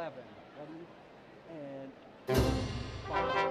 11. Ready? And bye.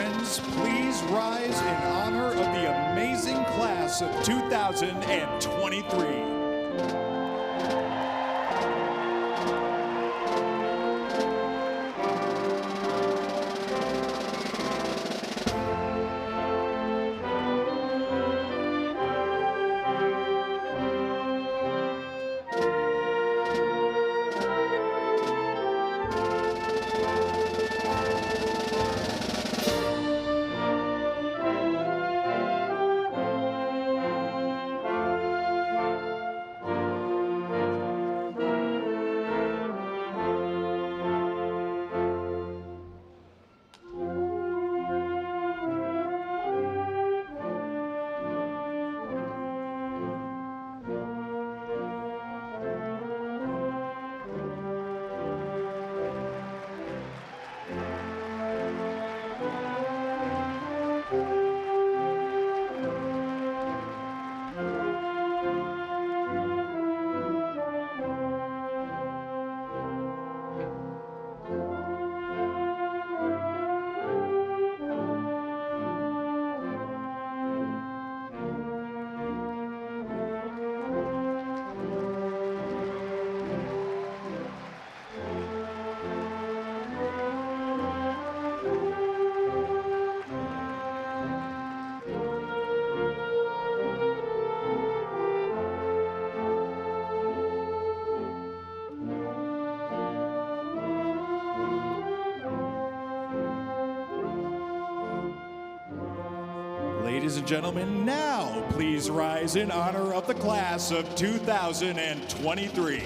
friends, please rise in honor of the amazing class of 2023. Ladies and gentlemen, now please rise in honor of the class of 2023.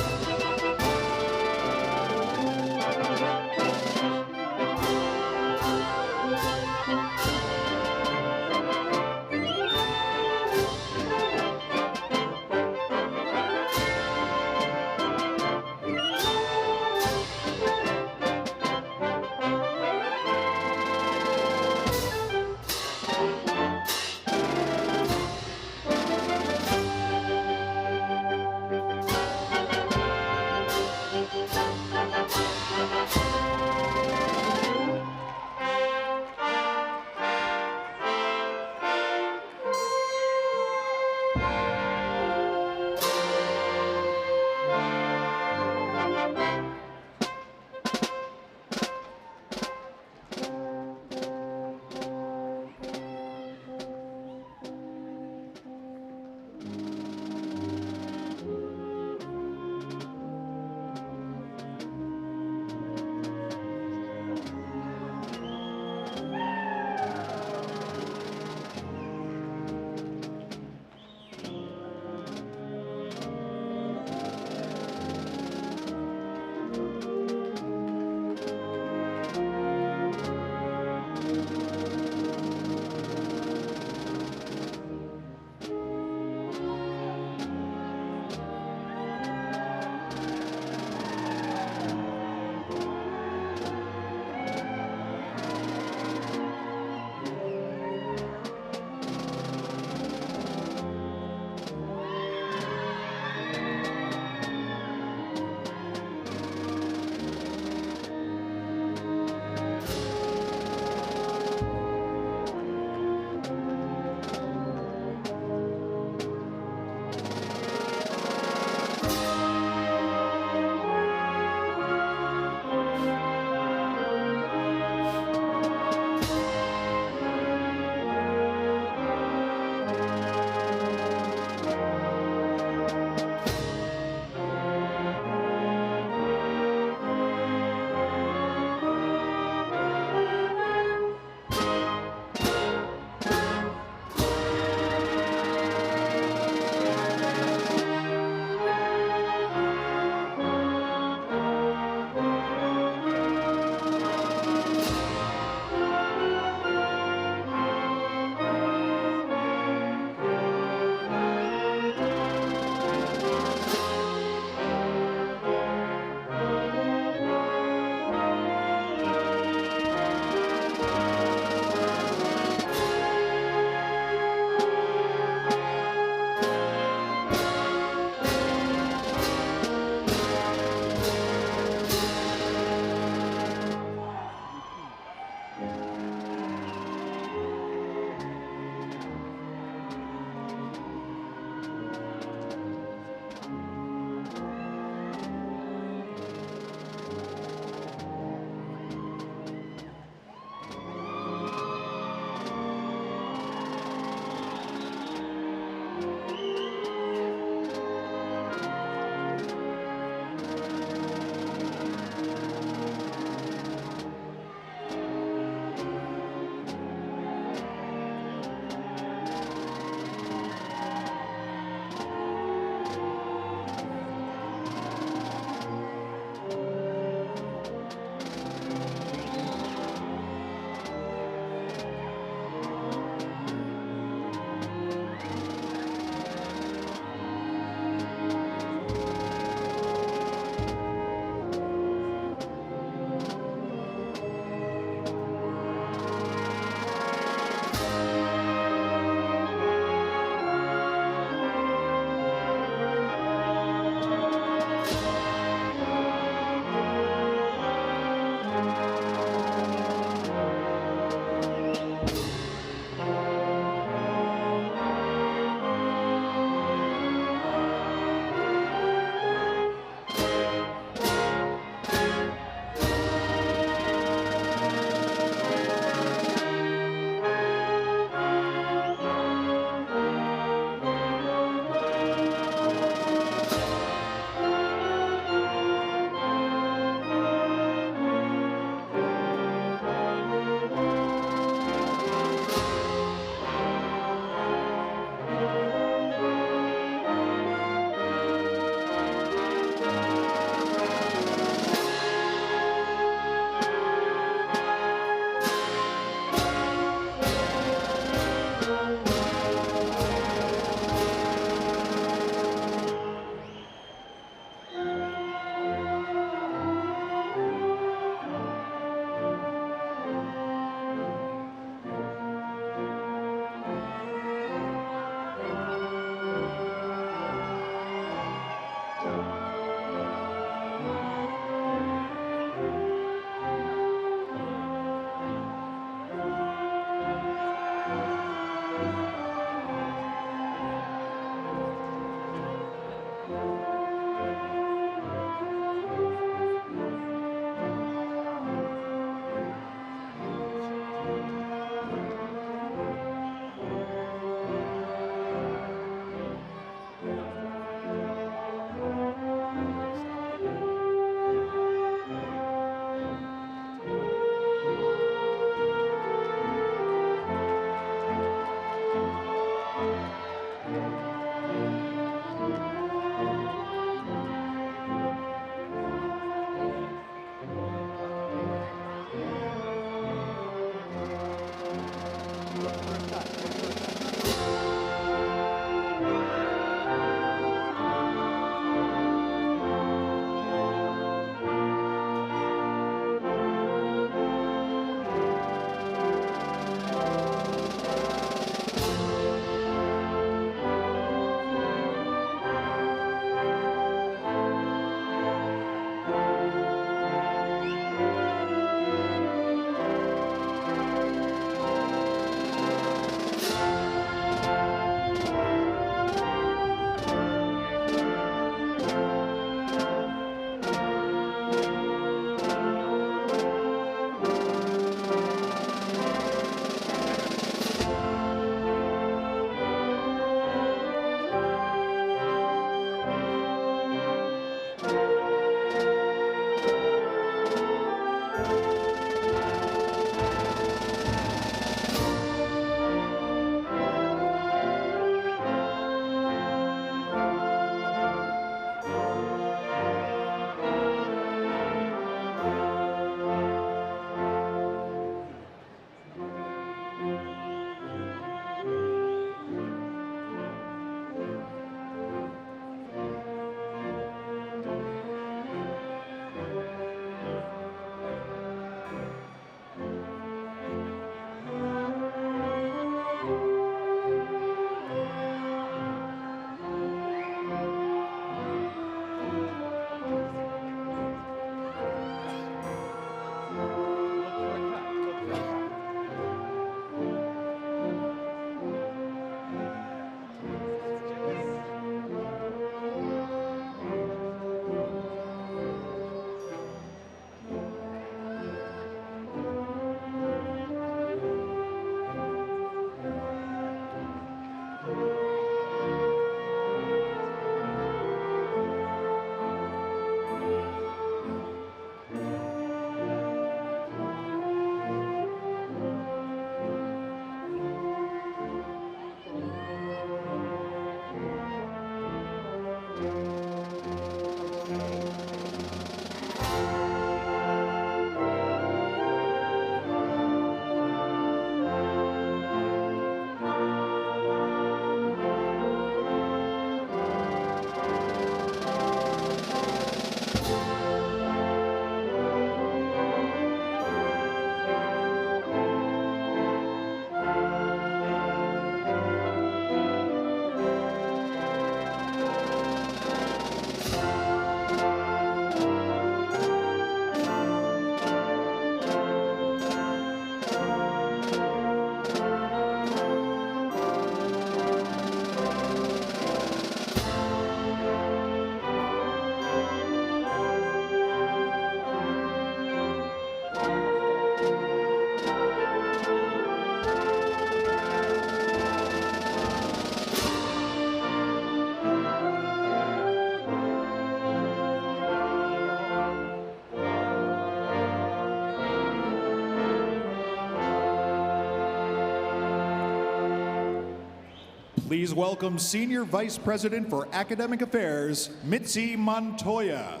Please welcome Senior Vice President for Academic Affairs, Mitzi Montoya.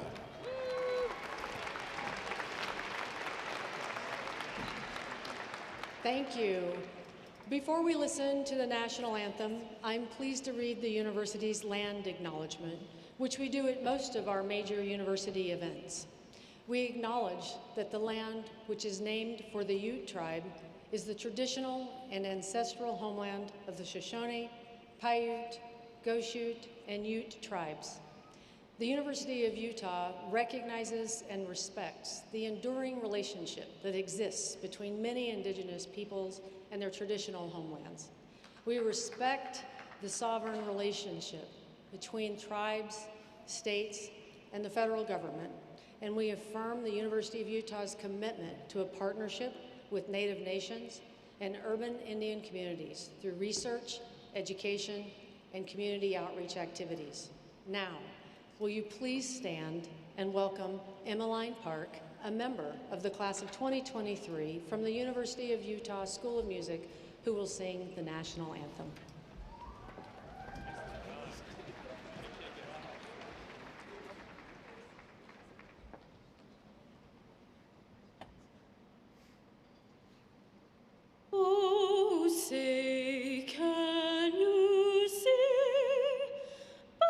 Thank you. Before we listen to the national anthem, I'm pleased to read the university's land acknowledgement, which we do at most of our major university events. We acknowledge that the land, which is named for the Ute tribe, is the traditional and ancestral homeland of the Shoshone, Paiute, Goshute, and Ute tribes. The University of Utah recognizes and respects the enduring relationship that exists between many indigenous peoples and their traditional homelands. We respect the sovereign relationship between tribes, states, and the federal government, and we affirm the University of Utah's commitment to a partnership with Native nations and urban Indian communities through research, education, and community outreach activities. Now, will you please stand and welcome Emmeline Park, a member of the class of 2023 from the University of Utah School of Music, who will sing the national anthem. Oh, say, can you see by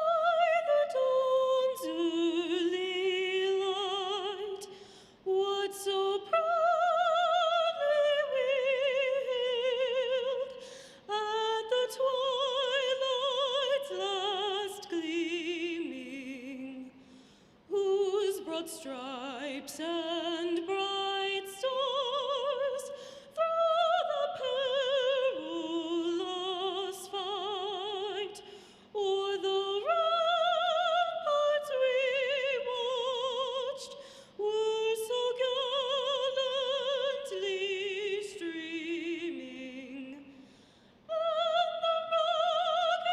the dawn's early light what so proudly we hailed at the twilight's last gleaming, whose broad stripes and bright stars through the perilous fight o'er the ramparts we watched were so gallantly streaming, and the rockets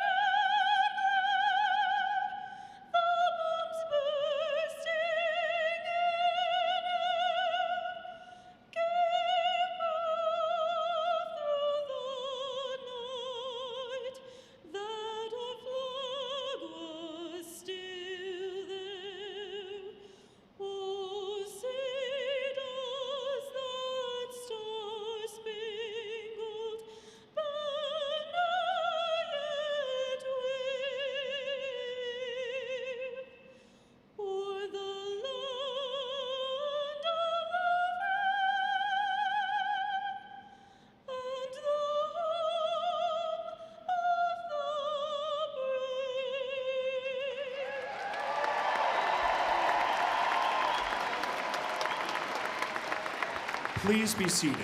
ran the bombs bursting in air gave proof through the night that our flag was still there. Oh, say does that star-spangled banner yet wave o'er the land of the free and the home of the brave? Please be seated.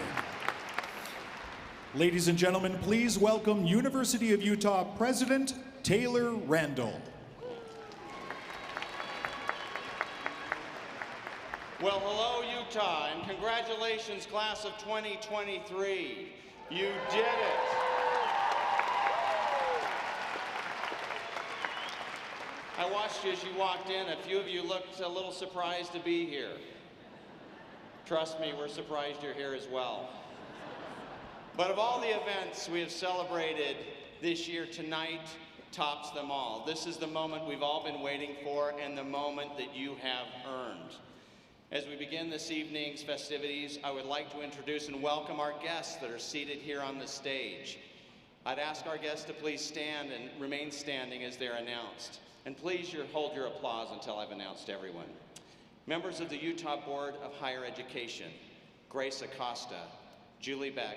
Ladies and gentlemen, please welcome University of Utah President Taylor Randall. Well, hello, Utah, and congratulations, class of 2023. You did it. I watched you as you walked in. A few of you looked a little surprised to be here. Trust me, we're surprised you're here as well. But of all the events we have celebrated this year, tonight tops them all. This is the moment we've all been waiting for and the moment that you have earned. As we begin this evening's festivities, I would like to introduce and welcome our guests that are seated here on the stage. I'd ask our guests to please stand and remain standing as they're announced. And please hold your applause until I've announced everyone. Members of the Utah Board of Higher Education, Grace Acosta, Julie Beck,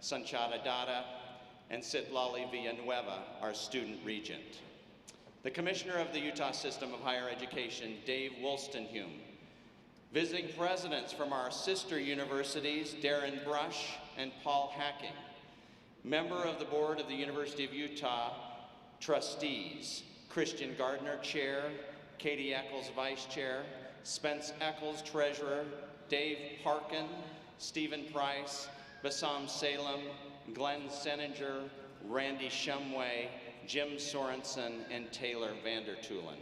Sanchada Dada, and Citlali Villanueva, our student regent. The Commissioner of the Utah System of Higher Education, Dave Wolstenhume. Visiting presidents from our sister universities, Darren Brush and Paul Hacking. Member of the Board of the University of Utah Trustees, Christian Gardner, Chair, Katie Eccles, Vice Chair, Spence Eccles, Treasurer, Dave Parkin, Stephen Price, Bassam Salem, Glenn Seninger, Randy Shumway, Jim Sorensen, and Taylor Vandertoolen.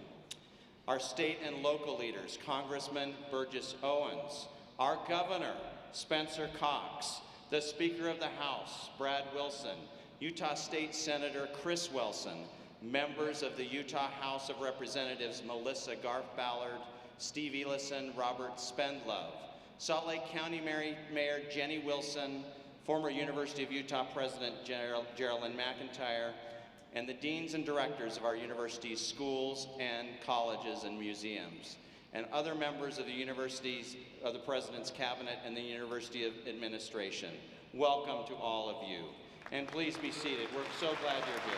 Our state and local leaders, Congressman Burgess Owens, our Governor, Spencer Cox, the Speaker of the House, Brad Wilson, Utah State Senator Chris Wilson, members of the Utah House of Representatives Melissa Garth-Ballard, Steve Elison, Robert Spendlove, Salt Lake County Mayor Jenny Wilson, former University of Utah President Geraldine McIntyre, and the deans and directors of our university's schools and colleges and museums, and other members of the universities, of the President's Cabinet and the University of Administration. Welcome to all of you. And please be seated. We're so glad you're here.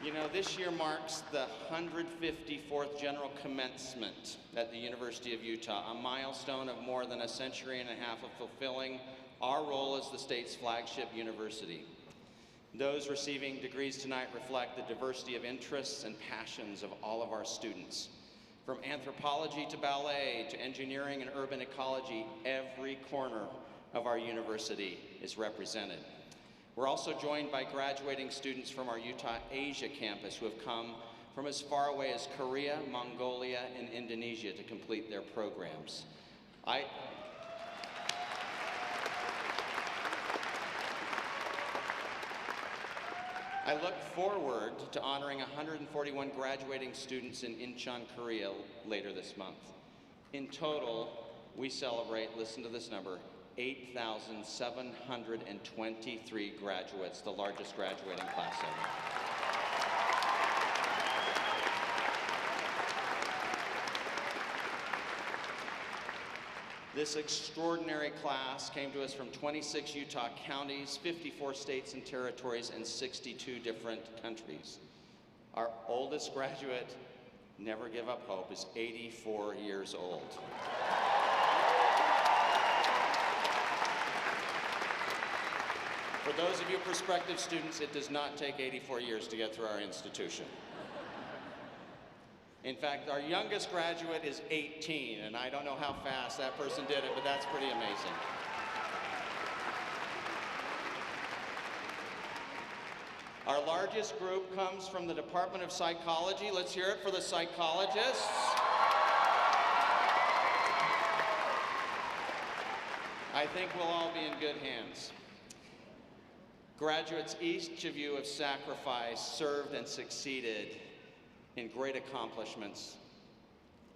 You know, this year marks the 154th General Commencement at the University of Utah, a milestone of more than a century and a half of fulfilling our role as the state's flagship university. Those receiving degrees tonight reflect the diversity of interests and passions of all of our students. From anthropology to ballet to engineering and urban ecology, every corner of our university is represented. We're also joined by graduating students from our Utah Asia campus who have come from as far away as Korea, Mongolia, and Indonesia to complete their programs. I look forward to honoring 141 graduating students in Incheon, Korea later this month. In total, we celebrate, listen to this number, 8,723 graduates, the largest graduating class ever. This extraordinary class came to us from 26 Utah counties, 54 states and territories, and 62 different countries. Our oldest graduate, never give up hope, is 84 years old. For those of you prospective students, it does not take 84 years to get through our institution. In fact, our youngest graduate is 18, and I don't know how fast that person did it, but that's pretty amazing. Our largest group comes from the Department of Psychology. Let's hear it for the psychologists. I think we'll all be in good hands. Graduates, each of you have sacrificed, served, and succeeded in great accomplishments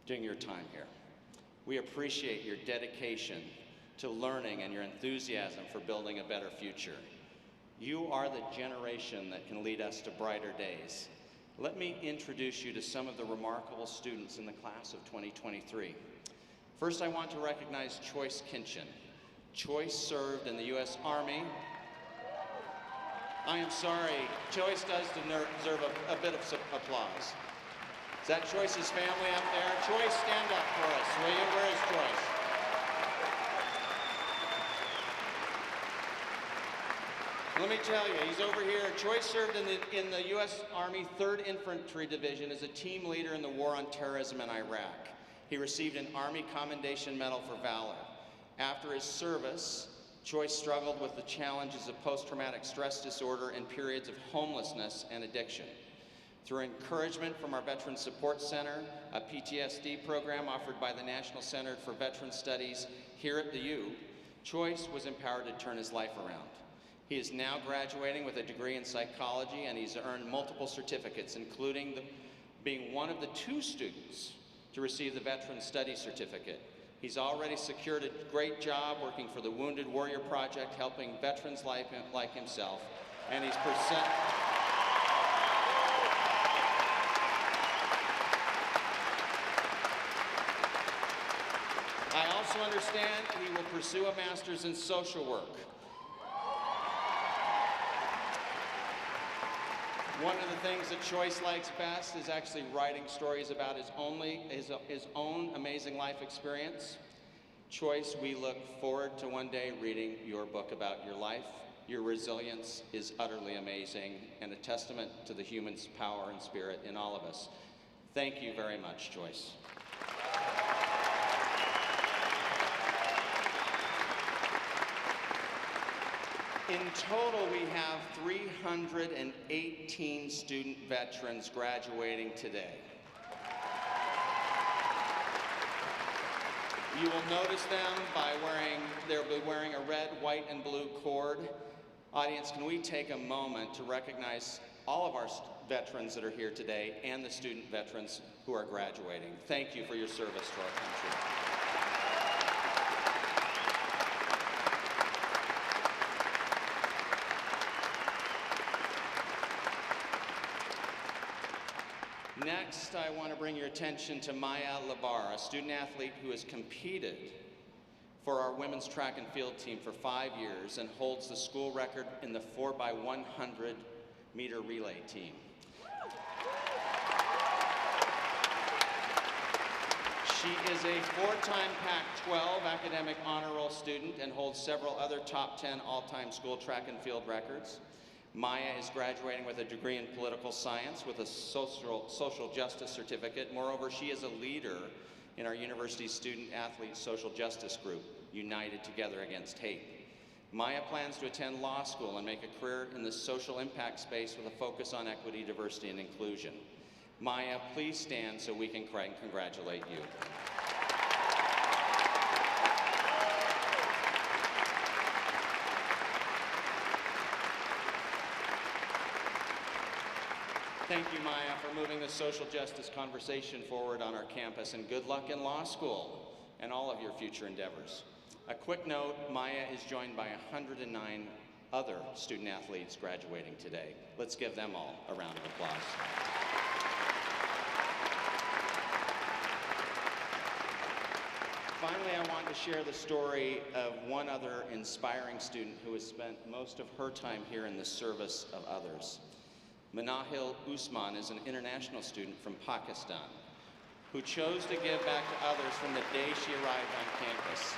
during your time here. We appreciate your dedication to learning and your enthusiasm for building a better future. You are the generation that can lead us to brighter days. Let me introduce you to some of the remarkable students in the class of 2023. First, I want to recognize Choice Kinchin. Choice served in the U.S. Army. I am sorry, Choice does deserve a bit of applause. Is that Choice's family up there? Choice, stand up for us, will you? Where is Choice? Let me tell you, he's over here. Choice served in the U.S. Army 3rd Infantry Division as a team leader in the war on terrorism in Iraq. He received an Army Commendation Medal for valor. After his service, Choice struggled with the challenges of post-traumatic stress disorder and periods of homelessness and addiction. Through encouragement from our Veterans Support Center, a PTSD program offered by the National Center for Veteran Studies here at the U, Choice was empowered to turn his life around. He is now graduating with a degree in psychology, and he's earned multiple certificates, including being one of the 2 students to receive the Veteran Studies Certificate. He's already secured a great job working for the Wounded Warrior Project, helping veterans like himself, and he's I also understand he will pursue a master's in social work. One of the things that Choice likes best is actually writing stories about his own amazing life experience. Choice, we look forward to one day reading your book about your life. Your resilience is utterly amazing and a testament to the human power and spirit in all of us. Thank you very much, Choice. In total, we have 318 student veterans graduating today. You will notice them by they'll be wearing a red, white, and blue cord. Audience, can we take a moment to recognize all of our veterans that are here today and the student veterans who are graduating. Thank you for your service to our country. Next, I want to bring your attention to Maya Labar, a student athlete who has competed for our women's track and field team for 5 years and holds the school record in the 4x100 meter relay team. She is a 4-time Pac-12 academic honor roll student and holds several other top 10 all-time school track and field records. Maya is graduating with a degree in political science with a social justice certificate. Moreover, she is a leader in our university's student athlete social justice group, United Together Against Hate. Maya plans to attend law school and make a career in the social impact space with a focus on equity, diversity, and inclusion. Maya, please stand so we can congratulate you. Thank you, Maya, for moving the social justice conversation forward on our campus, and good luck in law school and all of your future endeavors. A quick note, Maya is joined by 109 other student athletes graduating today. Let's give them all a round of applause. Finally, I want to share the story of one other inspiring student who has spent most of her time here in the service of others. Manahil Usman is an international student from Pakistan who chose to give back to others from the day she arrived on campus.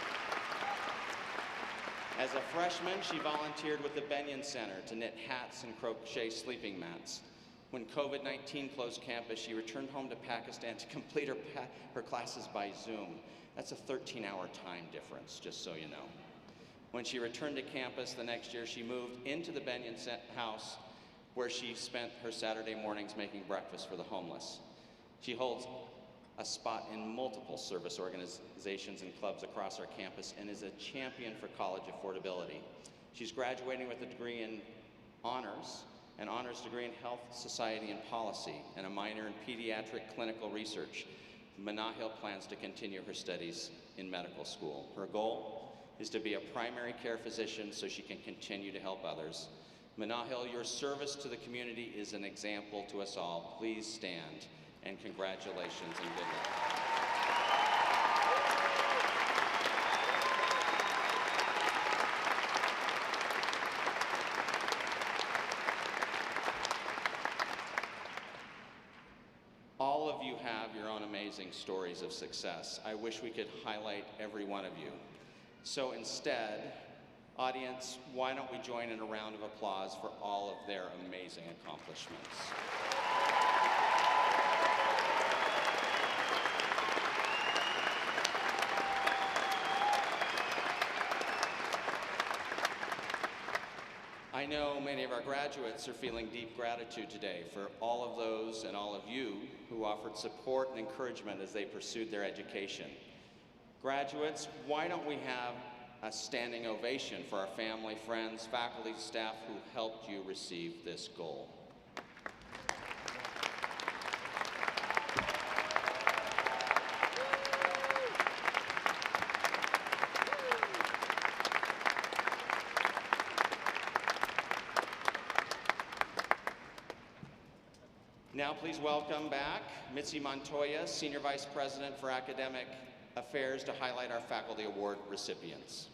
As a freshman, she volunteered with the Benyon Center to knit hats and crochet sleeping mats. When COVID-19 closed campus, she returned home to Pakistan to complete her classes by Zoom. That's a 13-hour time difference, just so you know. When she returned to campus the next year, she moved into the Benyon house where she spent her Saturday mornings making breakfast for the homeless. She holds a spot in multiple service organizations and clubs across our campus and is a champion for college affordability. She's graduating with a degree in honors, an honors degree in health, society, and policy, and a minor in pediatric clinical research. Manahil plans to continue her studies in medical school. Her goal is to be a primary care physician so she can continue to help others. Manahil, your service to the community is an example to us all. Please stand, and congratulations and good luck. All of you have your own amazing stories of success. I wish we could highlight every one of you. So instead, audience, why don't we join in a round of applause for all of their amazing accomplishments. I know many of our graduates are feeling deep gratitude today for all of those and all of you who offered support and encouragement as they pursued their education. Graduates, why don't we have a standing ovation for our family, friends, faculty, staff who helped you receive this goal. Now please welcome back Mitzi Montoya, Senior Vice President for Academic Affairs, to highlight our Faculty Award recipients.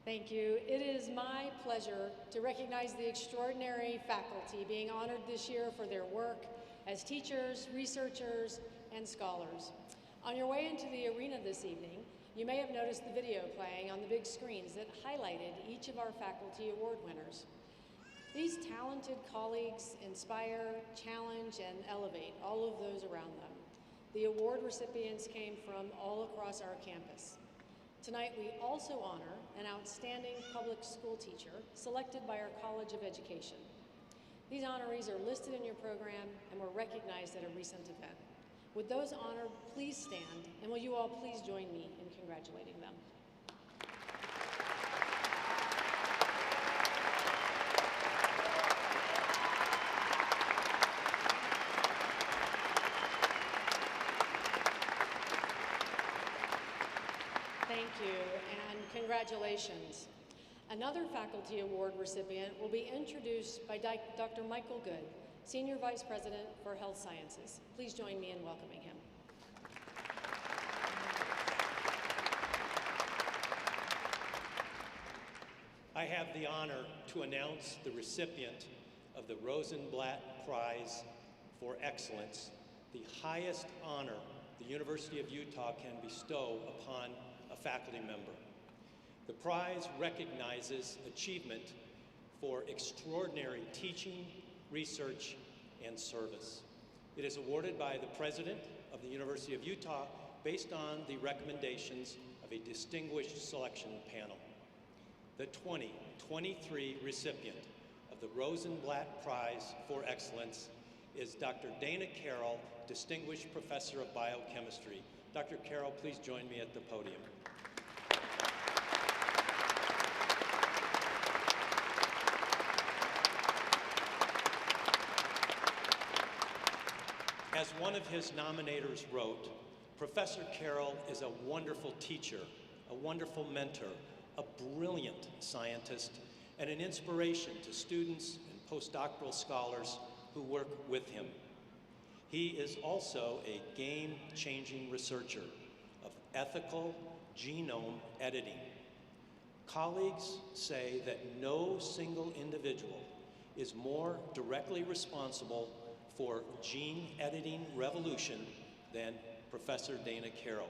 Thank you. It is my pleasure to recognize the extraordinary faculty being honored this year for their work as teachers, researchers, and scholars. On your way into the arena this evening, you may have noticed the video playing on the big screens that highlighted each of our faculty award winners. These talented colleagues inspire, challenge, and elevate all of those around them. The award recipients came from all across our campus. Tonight, we also honor an outstanding public school teacher selected by our College of Education. These honorees are listed in your program and were recognized at a recent event. Would those honored please stand, and will you all please join me in congratulating them? Thank you, and congratulations. Another faculty award recipient will be introduced by Dr. Michael Good, Senior Vice President for Health Sciences. Please join me in welcoming him. I have the honor to announce the recipient of the Rosenblatt Prize for Excellence, the highest honor the University of Utah can bestow upon a faculty member. The prize recognizes achievement for extraordinary teaching, research, and service. It is awarded by the President of the University of Utah based on the recommendations of a distinguished selection panel. The 2023 recipient of the Rosenblatt Prize for Excellence is Dr. Dana Carroll, Distinguished Professor of Biochemistry. Dr. Carroll, please join me at the podium. As one of his nominators wrote, Professor Carroll is a wonderful teacher, a wonderful mentor, a brilliant scientist, and an inspiration to students and postdoctoral scholars who work with him. He is also a game-changing researcher of ethical genome editing. Colleagues say that no single individual is more directly responsible for gene editing revolution than Professor Dana Carroll.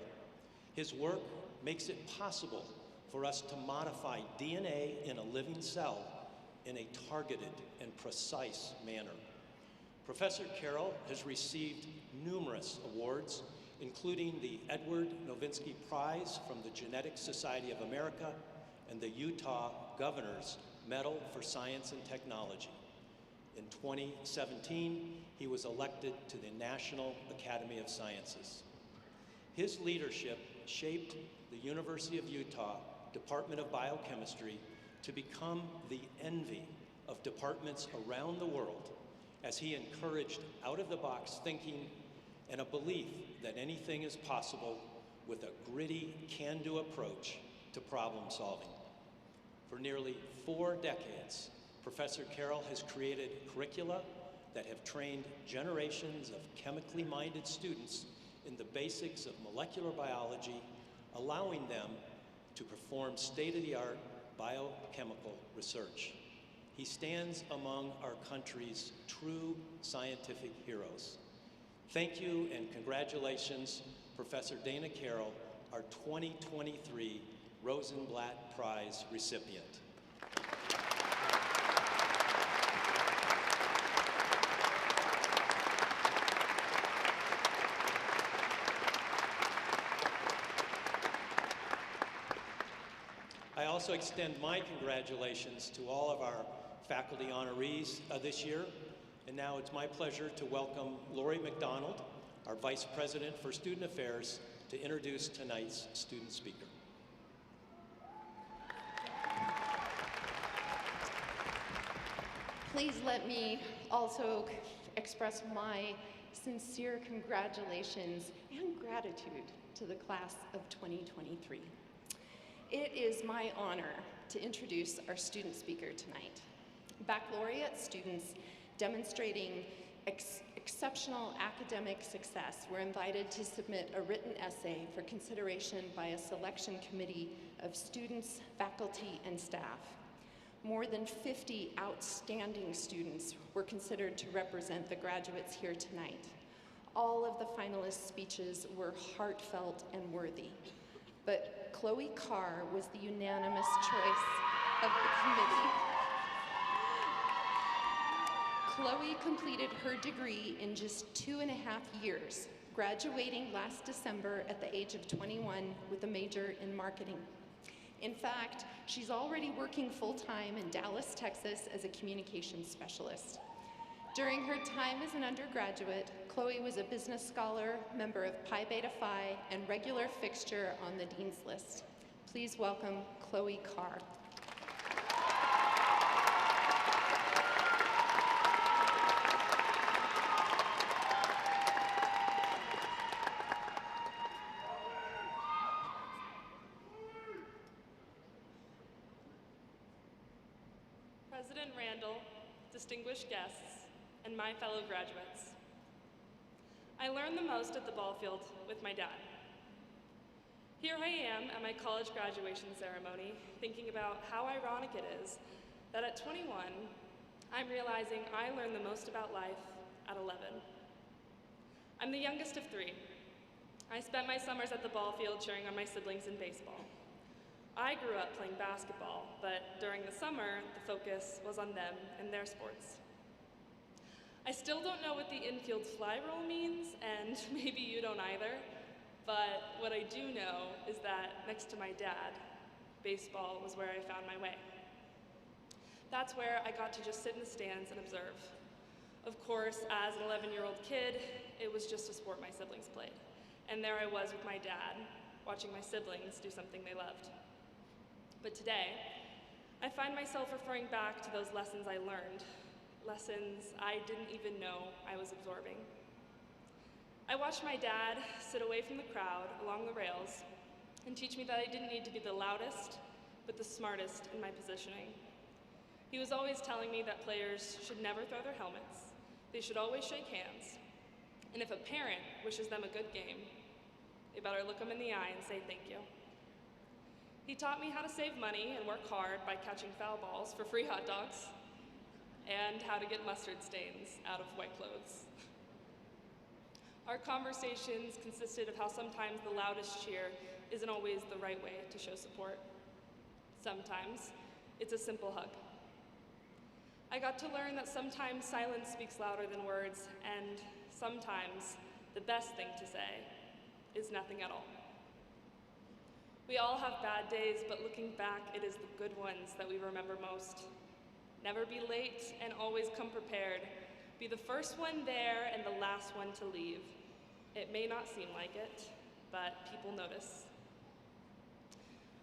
His work makes it possible for us to modify DNA in a living cell in a targeted and precise manner. Professor Carroll has received numerous awards, including the Edward Novinsky Prize from the Genetics Society of America and the Utah Governor's Medal for Science and Technology. In 2017, he was elected to the National Academy of Sciences. His leadership shaped the University of Utah Department of Biochemistry to become the envy of departments around the world as he encouraged out-of-the-box thinking and a belief that anything is possible with a gritty, can-do approach to problem solving. For nearly 4 decades, Professor Carroll has created curricula that have trained generations of chemically minded students in the basics of molecular biology, allowing them to perform state-of-the-art biochemical research. He stands among our country's true scientific heroes. Thank you and congratulations, Professor Dana Carroll, our 2023 Rosenblatt Prize recipient. I also extend my congratulations to all of our faculty honorees this year. And now it's my pleasure to welcome Lori McDonald, our Vice President for Student Affairs, to introduce tonight's student speaker. Please let me also express my sincere congratulations and gratitude to the class of 2023. It is my honor to introduce our student speaker tonight. Baccalaureate students demonstrating exceptional academic success were invited to submit a written essay for consideration by a selection committee of students, faculty, and staff. More than 50 outstanding students were considered to represent the graduates here tonight. All of the finalists' speeches were heartfelt and worthy, but Chloe Carr was the unanimous choice of the committee. Chloe completed her degree in just 2.5 years, graduating last December at the age of 21 with a major in marketing. In fact, she's already working full-time in Dallas, Texas as a communications specialist. During her time as an undergraduate, Chloe was a business scholar, member of Pi Beta Phi, and regular fixture on the Dean's List. Please welcome Chloe Carr. President Randall, distinguished guests, and my fellow graduates. I learned the most at the ball field with my dad. Here I am at my college graduation ceremony, thinking about how ironic it is that at 21, I'm realizing I learned the most about life at 11. I'm the youngest of three. I spent my summers at the ball field cheering on my siblings in baseball. I grew up playing basketball, but during the summer, the focus was on them and their sports. I still don't know what the infield fly rule means, and maybe you don't either, but what I do know is that next to my dad, baseball was where I found my way. That's where I got to just sit in the stands and observe. Of course, as an 11-year-old kid, it was just a sport my siblings played. And there I was with my dad, watching my siblings do something they loved. But today, I find myself referring back to those lessons I learned, lessons I didn't even know I was absorbing. I watched my dad sit away from the crowd along the rails and teach me that I didn't need to be the loudest, but the smartest in my positioning. He was always telling me that players should never throw their helmets, they should always shake hands, and if a parent wishes them a good game, they better look them in the eye and say thank you. He taught me how to save money and work hard by catching foul balls for free hot dogs, and how to get mustard stains out of white clothes. Our conversations consisted of how sometimes the loudest cheer isn't always the right way to show support. Sometimes it's a simple hug. I got to learn that sometimes silence speaks louder than words, and sometimes the best thing to say is nothing at all. We all have bad days, but looking back, it is the good ones that we remember most. Never be late and always come prepared. Be the first one there and the last one to leave. It may not seem like it, but people notice.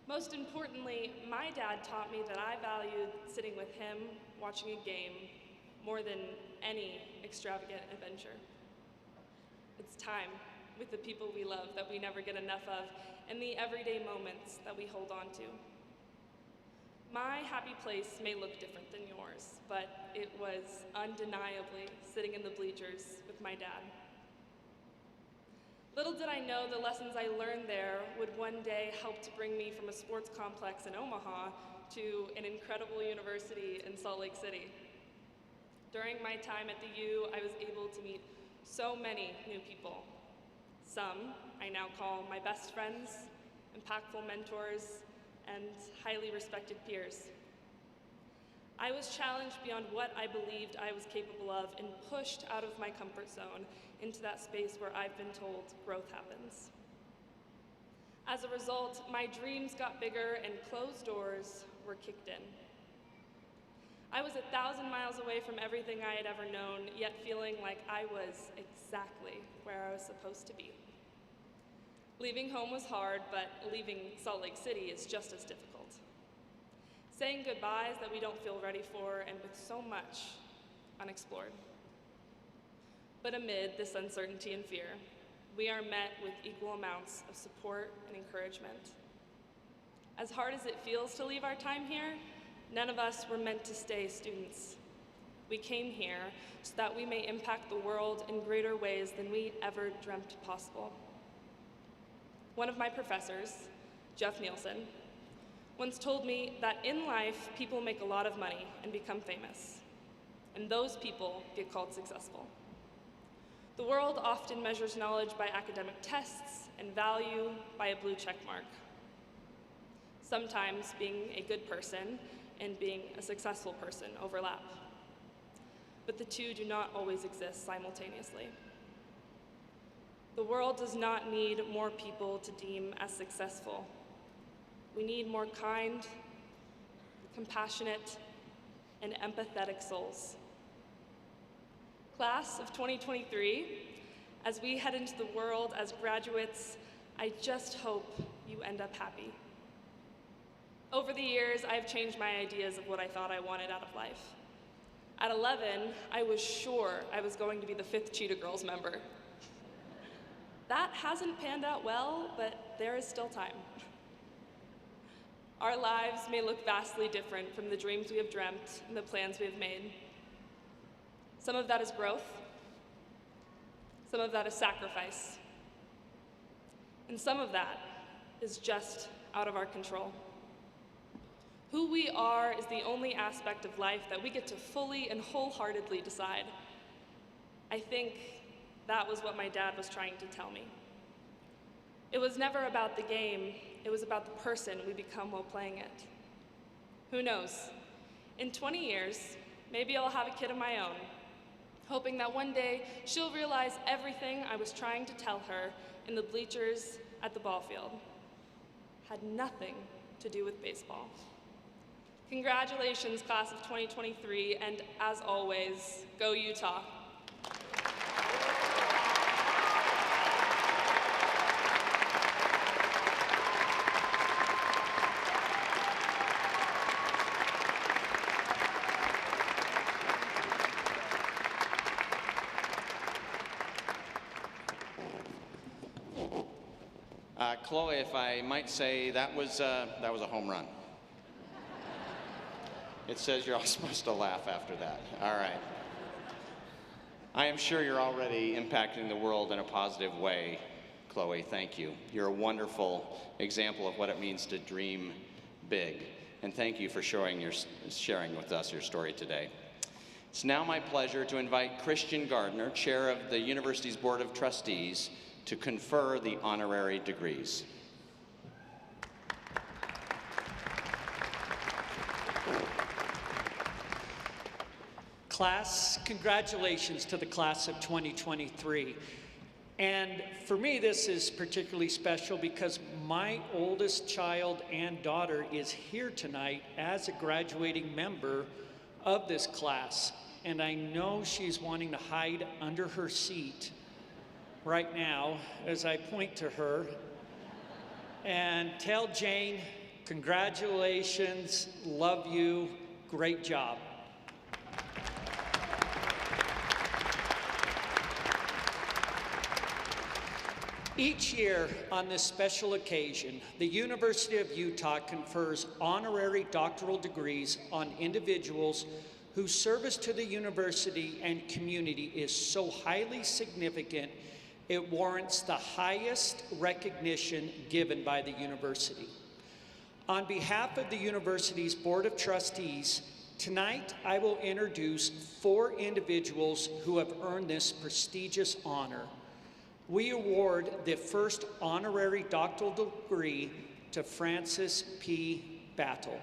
Most importantly, my dad taught me that I valued sitting with him, watching a game, more than any extravagant adventure. It's time with the people we love that we never get enough of, and the everyday moments that we hold on to. My happy place may look different than yours, but it was undeniably sitting in the bleachers with my dad. Little did I know the lessons I learned there would one day help to bring me from a sports complex in Omaha to an incredible university in Salt Lake City. During my time at the U, I was able to meet so many new people. Some I now call my best friends, impactful mentors, and highly respected peers. I was challenged beyond what I believed I was capable of and pushed out of my comfort zone into that space where I've been told growth happens. As a result, my dreams got bigger and closed doors were kicked in. I was 1,000 miles away from everything I had ever known, yet feeling like I was exactly where I was supposed to be. Leaving home was hard, but leaving Salt Lake City is just as difficult. Saying goodbyes that we don't feel ready for, and with so much unexplored. But amid this uncertainty and fear, we are met with equal amounts of support and encouragement. As hard as it feels to leave our time here, none of us were meant to stay students. We came here so that we may impact the world in greater ways than we ever dreamt possible. One of my professors, Jeff Nielsen, once told me that in life, people make a lot of money and become famous, and those people get called successful. The world often measures knowledge by academic tests and value by a blue check mark. Sometimes being a good person and being a successful person overlap, but the two do not always exist simultaneously. The world does not need more people to deem as successful. We need more kind, compassionate, and empathetic souls. Class of 2023, as we head into the world as graduates, I just hope you end up happy. Over the years, I've changed my ideas of what I thought I wanted out of life. At 11, I was sure I was going to be the 5th Cheetah Girls member. That hasn't panned out well, but there is still time. Our lives may look vastly different from the dreams we have dreamt and the plans we have made. Some of that is growth, some of that is sacrifice, and some of that is just out of our control. Who we are is the only aspect of life that we get to fully and wholeheartedly decide. I think that was what my dad was trying to tell me. It was never about the game, it was about the person we become while playing it. Who knows? In 20 years, maybe I'll have a kid of my own, hoping that one day she'll realize everything I was trying to tell her in the bleachers at the ball field had nothing to do with baseball. Congratulations, class of 2023, and as always, go Utah. Chloe, if I might say, that was a home run. It says you're all supposed to laugh after that. All right. I am sure you're already impacting the world in a positive way, Chloe. Thank you. You're a wonderful example of what it means to dream big. And thank you for sharing with us your story today. It's now my pleasure to invite Christian Gardner, chair of the university's Board of Trustees, to confer the honorary degrees. Class, congratulations to the class of 2023. And for me, this is particularly special because my oldest child and daughter is here tonight as a graduating member of this class. And I know she's wanting to hide under her seat right now as I point to her and tell Jane, congratulations, love you, great job. Each year on this special occasion, the University of Utah confers honorary doctoral degrees on individuals whose service to the university and community is so highly significant it warrants the highest recognition given by the university. On behalf of the university's Board of Trustees, tonight I will introduce 4 individuals who have earned this prestigious honor. We award the first honorary doctoral degree to Frances P. Battle.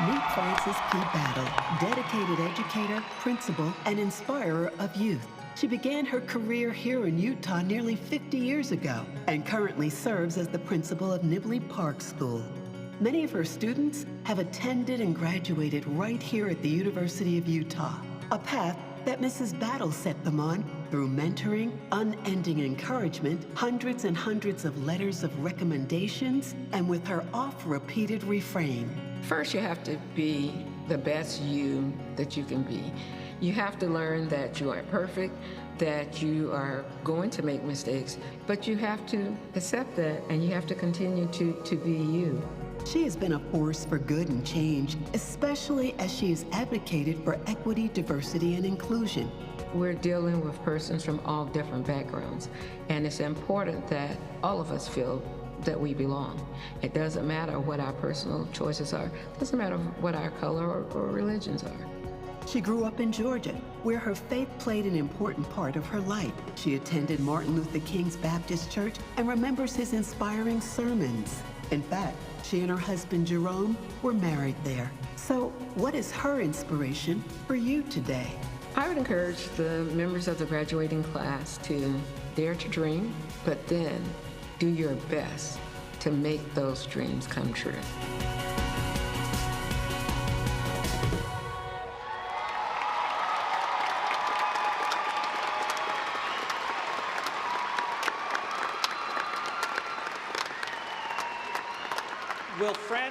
Meet Frances P. Battle, dedicated educator, principal, and inspirer of youth. She began her career here in Utah nearly 50 years ago and currently serves as the principal of Nibley Park School. Many of her students have attended and graduated right here at the University of Utah, a path that Mrs. Battle set them on through mentoring, unending encouragement, hundreds and hundreds of letters of recommendations, and with her oft-repeated refrain. First, you have to be the best you that you can be. You have to learn that you aren't perfect, that you are going to make mistakes, but you have to accept that and you have to continue to be you. She has been a force for good and change, especially as she has advocated for equity, diversity, and inclusion. We're dealing with persons from all different backgrounds, and it's important that all of us feel that we belong. It doesn't matter what our personal choices are. It doesn't matter what our color or religions are. She grew up in Georgia, where her faith played an important part of her life. She attended Martin Luther King's Baptist Church and remembers his inspiring sermons. In fact, she and her husband Jerome were married there. So what is her inspiration for you today? I would encourage the members of the graduating class to dare to dream, but then do your best to make those dreams come true.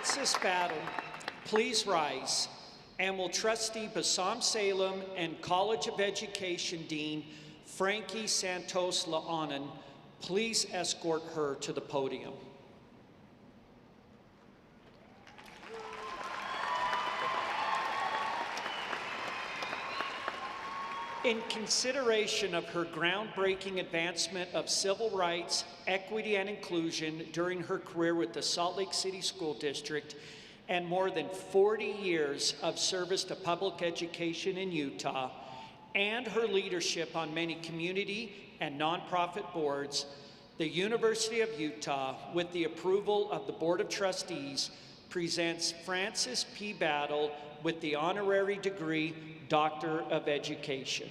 Francis Battle, please rise, and will Trustee Bassam Salem and College of Education Dean Frankie Santos La'anan please escort her to the podium. In consideration of her groundbreaking advancement of civil rights, equity, and inclusion during her career with the Salt Lake City School District and more than 40 years of service to public education in Utah, and her leadership on many community and nonprofit boards, the University of Utah, with the approval of the Board of Trustees, presents Francis P. Battle with the honorary degree Doctor of Education.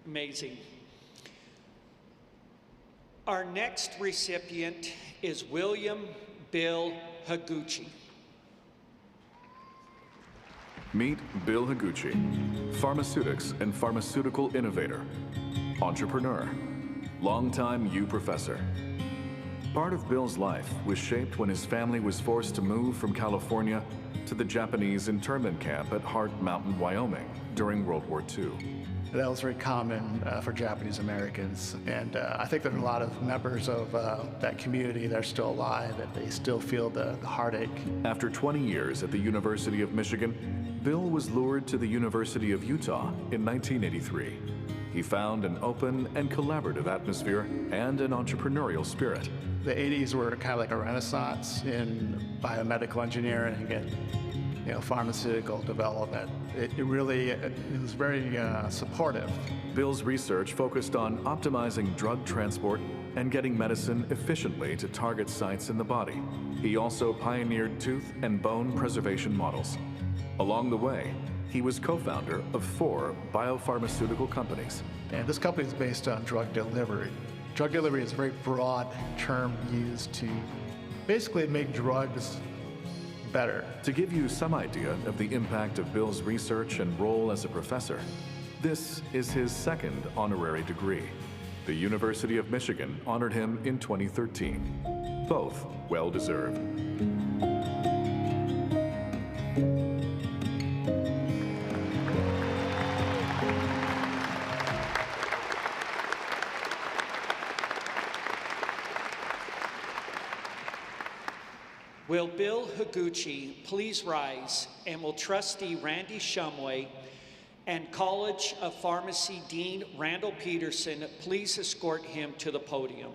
Amazing. Our next recipient is William Bill Higuchi. Meet Bill Higuchi, pharmaceutics and pharmaceutical innovator, entrepreneur, longtime U professor. Part of Bill's life was shaped when his family was forced to move from California to the Japanese internment camp at Hart Mountain, Wyoming during World War II. That was very common for Japanese Americans, and I think there are a lot of members of that community that are still alive, and they still feel the heartache. After 20 years at the University of Michigan, Bill was lured to the University of Utah in 1983. He found an open and collaborative atmosphere and an entrepreneurial spirit. The 80s were kind of like a renaissance in biomedical engineering and pharmaceutical development. It was very supportive. Bill's research focused on optimizing drug transport and getting medicine efficiently to target sites in the body. He also pioneered tooth and bone preservation models. Along the way, he was co-founder of 4 biopharmaceutical companies. And this company is based on drug delivery. Drug delivery is a very broad term used to basically make drugs better. To give you some idea of the impact of Bill's research and role as a professor, this is his 2nd honorary degree. The University of Michigan honored him in 2013. Both well-deserved. Will Bill Higuchi please rise, and will Trustee Randy Shumway and College of Pharmacy Dean Randall Peterson please escort him to the podium.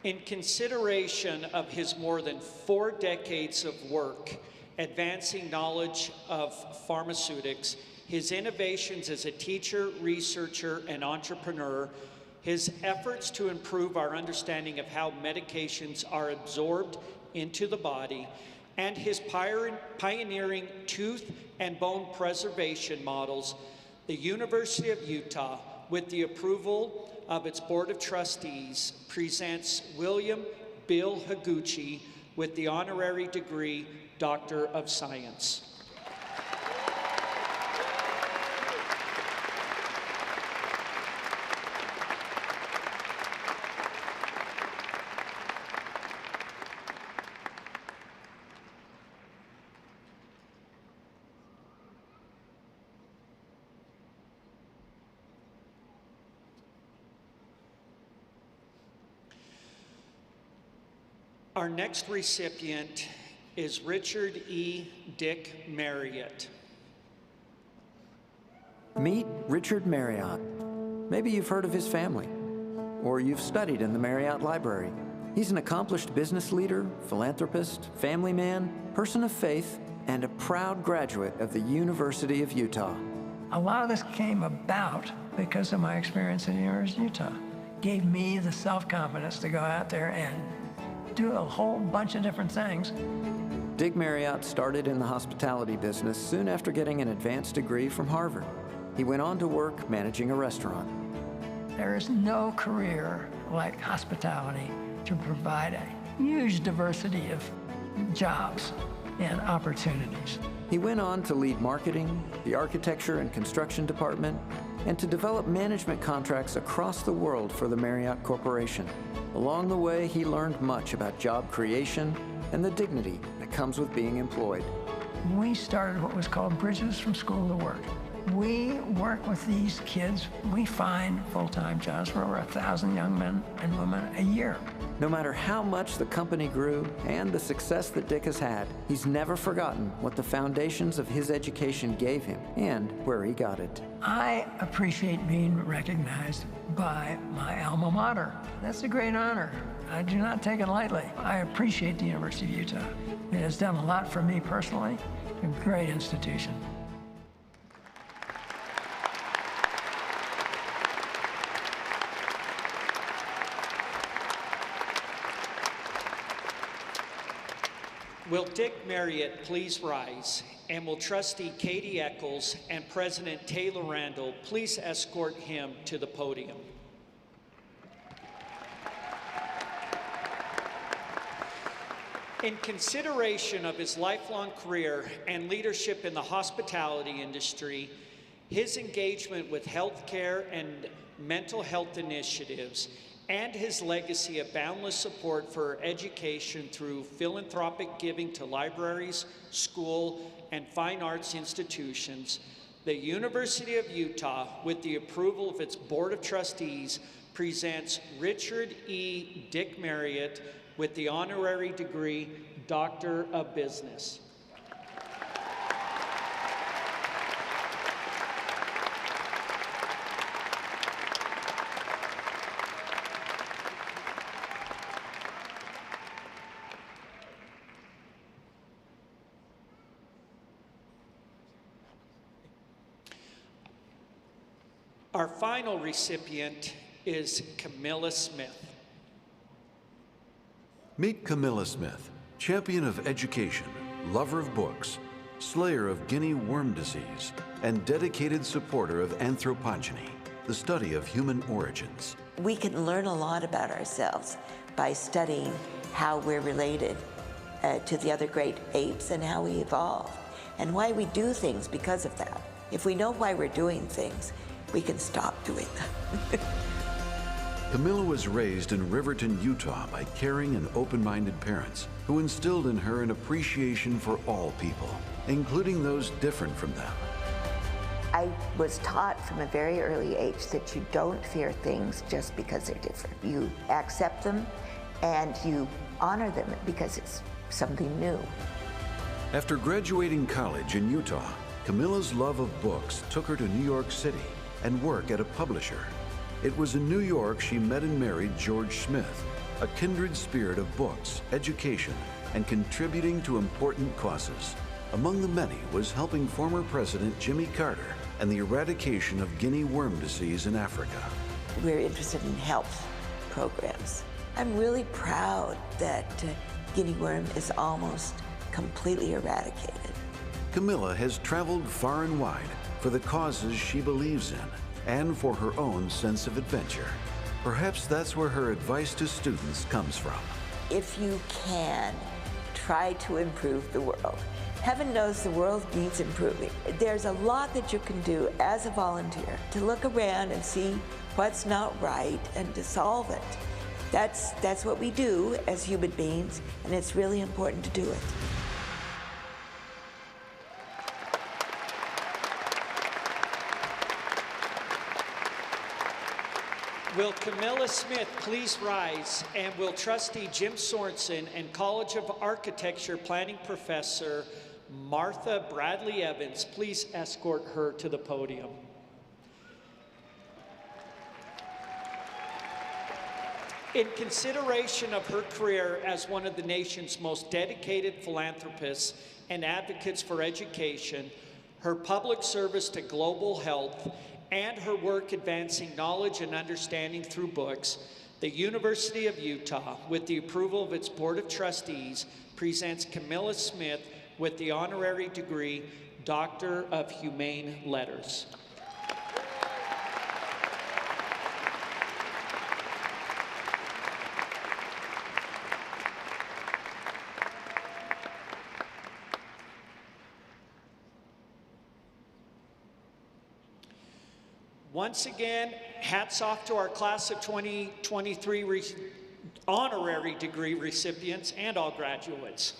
In consideration of his more than 4 decades of work advancing knowledge of pharmaceutics, his innovations as a teacher, researcher, and entrepreneur, his efforts to improve our understanding of how medications are absorbed into the body, and his pioneering tooth and bone preservation models, the University of Utah, with the approval of its Board of Trustees, presents William Bill Higuchi with the honorary degree Doctor of Science. Our next recipient is Richard E. Dick Marriott. Meet Richard Marriott. Maybe you've heard of his family, or you've studied in the Marriott Library. He's an accomplished business leader, philanthropist, family man, person of faith, and a proud graduate of the University of Utah. A lot of this came about because of my experience at the University of Utah. Gave me the self-confidence to go out there and do a whole bunch of different things. Dick Marriott started in the hospitality business soon after getting an advanced degree from Harvard. He went on to work managing a restaurant. There is no career like hospitality to provide a huge diversity of jobs and opportunities. He went on to lead marketing, the architecture and construction department, and to develop management contracts across the world for the Marriott Corporation. Along the way, he learned much about job creation and the dignity that comes with being employed. We started what was called Bridges from School to Work. We work with these kids. We find full-time jobs for over 1,000 young men and women a year. No matter how much the company grew and the success that Dick has had, he's never forgotten what the foundations of his education gave him and where he got it. I appreciate being recognized by my alma mater. That's a great honor. I do not take it lightly. I appreciate the University of Utah. It has done a lot for me personally. A great institution. Will Dick Marriott please rise, and will Trustee Katie Eccles and President Taylor Randall please escort him to the podium. In consideration of his lifelong career and leadership in the hospitality industry, his engagement with healthcare and mental health initiatives, and his legacy of boundless support for education through philanthropic giving to libraries, school, and fine arts institutions, the University of Utah, with the approval of its Board of Trustees, presents Richard E. Dick Marriott with the honorary degree Doctor of Business. Our final recipient is Camilla Smith. Meet Camilla Smith, champion of education, lover of books, slayer of guinea worm disease, and dedicated supporter of anthropogeny, the study of human origins. We can learn a lot about ourselves by studying how we're related to the other great apes and how we evolved, and why we do things because of that. If we know why we're doing things, we can stop doing them. Camilla was raised in Riverton, Utah by caring and open-minded parents who instilled in her an appreciation for all people, including those different from them. I was taught from a very early age that you don't fear things just because they're different. You accept them and you honor them because it's something new. After graduating college in Utah, Camilla's love of books took her to New York City and work at a publisher. It was in New York she met and married George Smith, a kindred spirit of books, education, and contributing to important causes. Among the many was helping former President Jimmy Carter and the eradication of guinea worm disease in Africa. We're interested in health programs. I'm really proud that guinea worm is almost completely eradicated. Camilla has traveled far and wide for the causes she believes in and for her own sense of adventure. Perhaps that's where her advice to students comes from. If you can, try to improve the world. Heaven knows the world needs improving. There's a lot that you can do as a volunteer to look around and see what's not right and to solve it. That's what we do as human beings, and it's really important to do it. Will Camilla Smith please rise, and will Trustee Jim Sorensen and College of Architecture Planning Professor Martha Bradley Evans please escort her to the podium. In consideration of her career as one of the nation's most dedicated philanthropists and advocates for education, her public service to global health, and her work advancing knowledge and understanding through books, the University of Utah, with the approval of its Board of Trustees, presents Camilla Smith with the honorary degree, Doctor of Humane Letters. Once again, hats off to our class of 2023 honorary degree recipients and all graduates.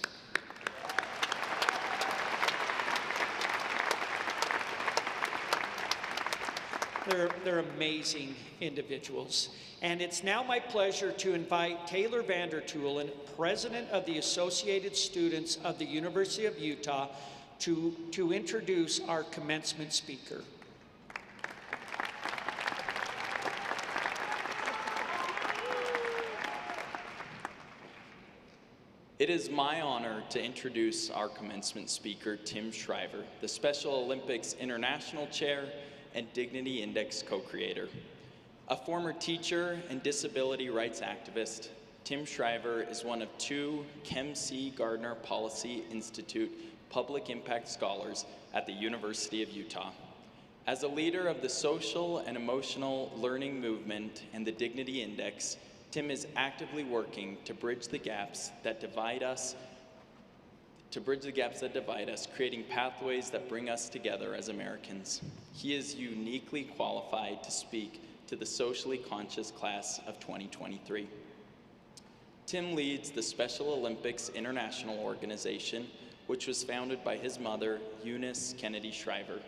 They're amazing individuals. And it's now my pleasure to invite Taylor Vandertoolen, President of the Associated Students of the University of Utah, to introduce our commencement speaker. It is my honor to introduce our commencement speaker, Tim Shriver, the Special Olympics International Chair and Dignity Index co-creator. A former teacher and disability rights activist, Tim Shriver is one of 2 Kem C. Gardner Policy Institute Public Impact Scholars at the University of Utah. As a leader of the social and emotional learning movement and the Dignity Index, Tim is actively working to bridge the gaps that divide us, creating pathways that bring us together as Americans. He is uniquely qualified to speak to the socially conscious class of 2023. Tim leads the Special Olympics International Organization, which was founded by his mother, Eunice Kennedy Shriver.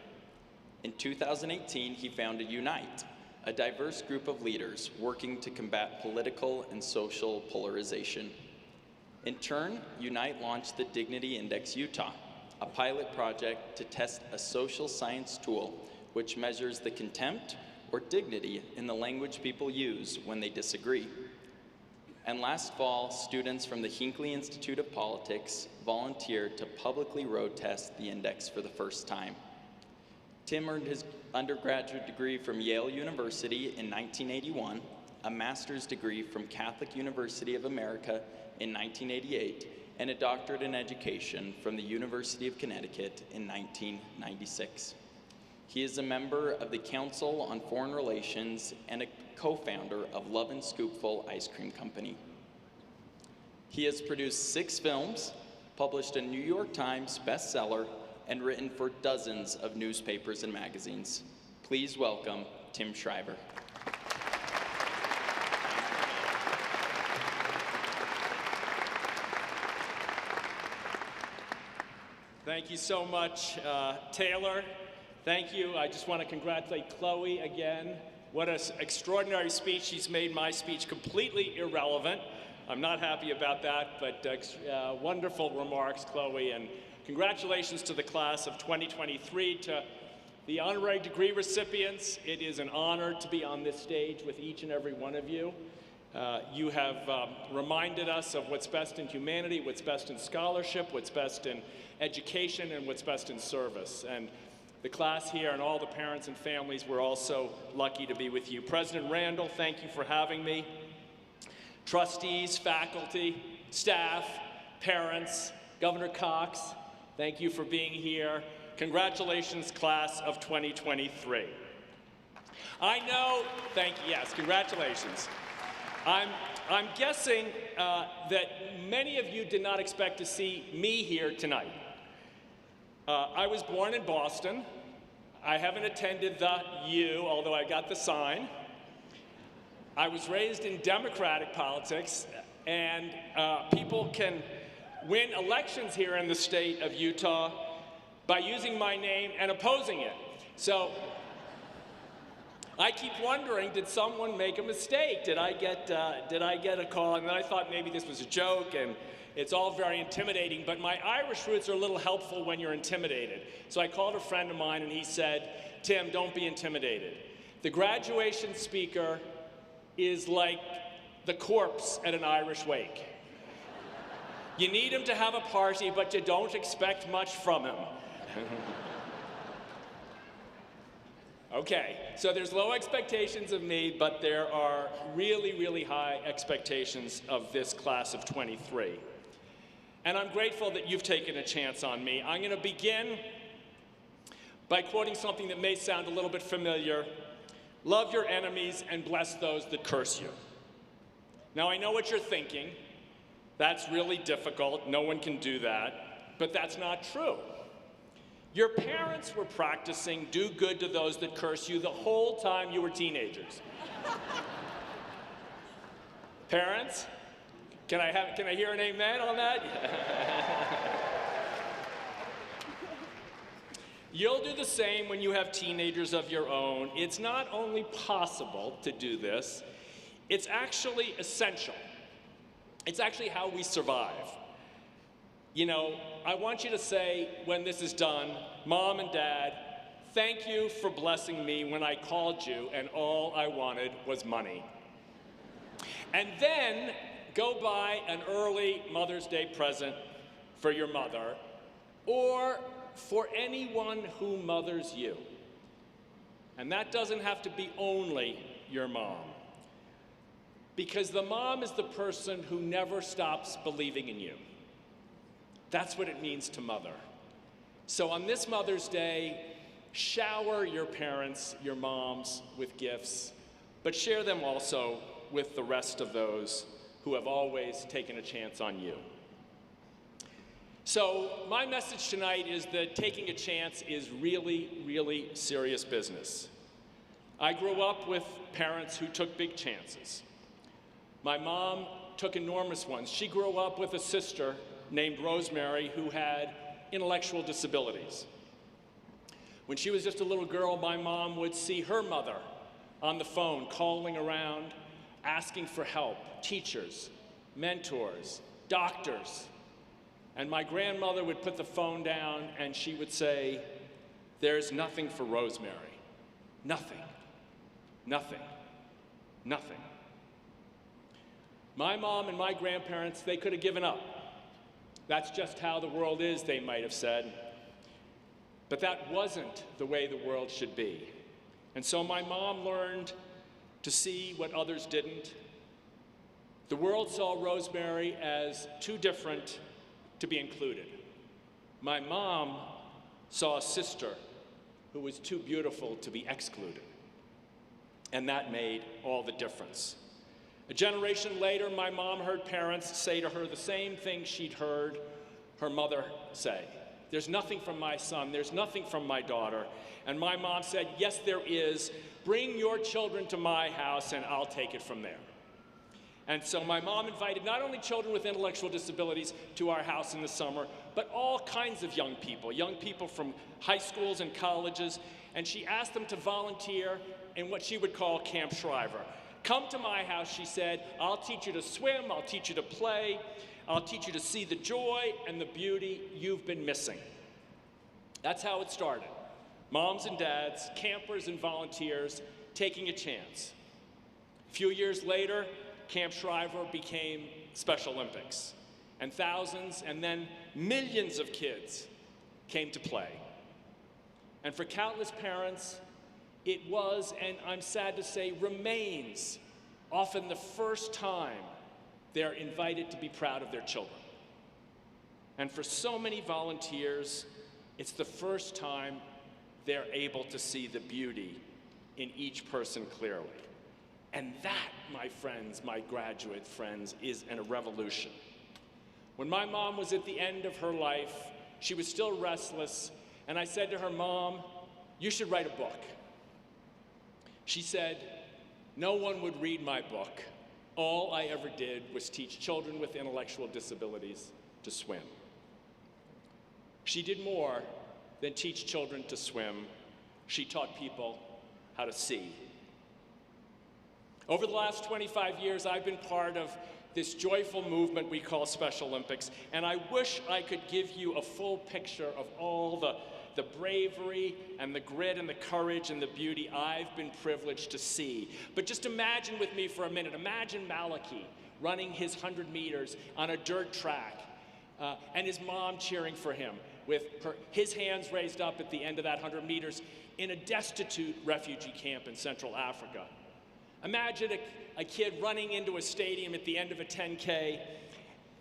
In 2018, he founded Unite, a diverse group of leaders working to combat political and social polarization. In turn, Unite launched the Dignity Index Utah, a pilot project to test a social science tool which measures the contempt or dignity in the language people use when they disagree. And last fall, students from the Hinckley Institute of Politics volunteered to publicly road test the index for the first time. Tim earned his undergraduate degree from Yale University in 1981, a master's degree from Catholic University of America in 1988, and a doctorate in education from the University of Connecticut in 1996. He is a member of the Council on Foreign Relations and a co-founder of Love and Scoopful Ice Cream Company. He has produced 6 films, published a New York Times bestseller, and written for dozens of newspapers and magazines. Please welcome Tim Shriver. Thank you so much, Taylor. Thank you. I just want to congratulate Chloe again. What an extraordinary speech. She's made my speech completely irrelevant. I'm not happy about that, but wonderful remarks, Chloe, and congratulations to the class of 2023, to the honorary degree recipients. It is an honor to be on this stage with each and every one of you. You have reminded us of what's best in humanity, what's best in scholarship, what's best in education, and what's best in service. And the class here and all the parents and families, we're also lucky to be with you. President Randall, thank you for having me. Trustees, faculty, staff, parents, Governor Cox, thank you for being here. Congratulations, class of 2023. I know, thank you, yes, congratulations. I'm guessing that many of you did not expect to see me here tonight. I was born in Boston. I haven't attended the U, although I got the sign. I was raised in Democratic politics, and people can win elections here in the state of Utah by using my name and opposing it. So I keep wondering, did someone make a mistake? Did I get a call? And then I thought maybe this was a joke, and it's all very intimidating, but my Irish roots are a little helpful when you're intimidated. So I called a friend of mine, and he said, Tim, don't be intimidated. The graduation speaker is like the corpse at an Irish wake. You need him to have a party, but you don't expect much from him. Okay, so there's low expectations of me, but there are really, really high expectations of this class of 23. And I'm grateful that you've taken a chance on me. I'm going to begin by quoting something that may sound a little bit familiar. Love your enemies and bless those that curse you. Now, I know what you're thinking. That's really difficult. No one can do that. But that's not true. Your parents were practicing do good to those that curse you the whole time you were teenagers. Parents, can I hear an amen on that? You'll do the same when you have teenagers of your own. It's not only possible to do this, it's actually essential. It's actually how we survive. You know, I want you to say, when this is done, Mom and Dad, thank you for blessing me when I called you and all I wanted was money. And then go buy an early Mother's Day present for your mother or for anyone who mothers you. And that doesn't have to be only your mom. Because the mom is the person who never stops believing in you. That's what it means to mother. So on this Mother's Day, shower your parents, your moms, with gifts, but share them also with the rest of those who have always taken a chance on you. So my message tonight is that taking a chance is really, really serious business. I grew up with parents who took big chances. My mom took enormous ones. She grew up with a sister named Rosemary who had intellectual disabilities. When she was just a little girl, my mom would see her mother on the phone calling around, asking for help, teachers, mentors, doctors. And my grandmother would put the phone down and she would say, "There's nothing for Rosemary. Nothing, nothing, nothing." My mom and my grandparents, they could have given up. That's just how the world is, they might have said. But that wasn't the way the world should be. And so my mom learned to see what others didn't. The world saw Rosemary as too different to be included. My mom saw a sister who was too beautiful to be excluded. And that made all the difference. A generation later, my mom heard parents say to her the same thing she'd heard her mother say. "There's nothing from my son, there's nothing from my daughter." And my mom said, "Yes, there is. Bring your children to my house and I'll take it from there." And so my mom invited not only children with intellectual disabilities to our house in the summer, but all kinds of young people from high schools and colleges, and she asked them to volunteer in what she would call Camp Shriver. "Come to my house," she said. "I'll teach you to swim, I'll teach you to play, I'll teach you to see the joy and the beauty you've been missing." That's how it started. Moms and dads, campers and volunteers, taking a chance. A few years later, Camp Shriver became Special Olympics, and thousands and then millions of kids came to play. And for countless parents, it was, and I'm sad to say, remains often the first time they're invited to be proud of their children. And for so many volunteers, it's the first time they're able to see the beauty in each person clearly. And that, my friends, my graduate friends, is a revolution. When my mom was at the end of her life, she was still restless, and I said to her, "Mom, you should write a book." She said, "No one would read my book. All I ever did was teach children with intellectual disabilities to swim." She did more than teach children to swim. She taught people how to see. Over the last 25 years, I've been part of this joyful movement we call Special Olympics, and I wish I could give you a full picture of all the bravery and the grit and the courage and the beauty I've been privileged to see. But just imagine with me for a minute, imagine Malachi running his 100 meters on a dirt track. and his mom cheering for him with his hands raised up at the end of that 100 meters in a destitute refugee camp in Central Africa. Imagine a kid running into a stadium at the end of a 10K,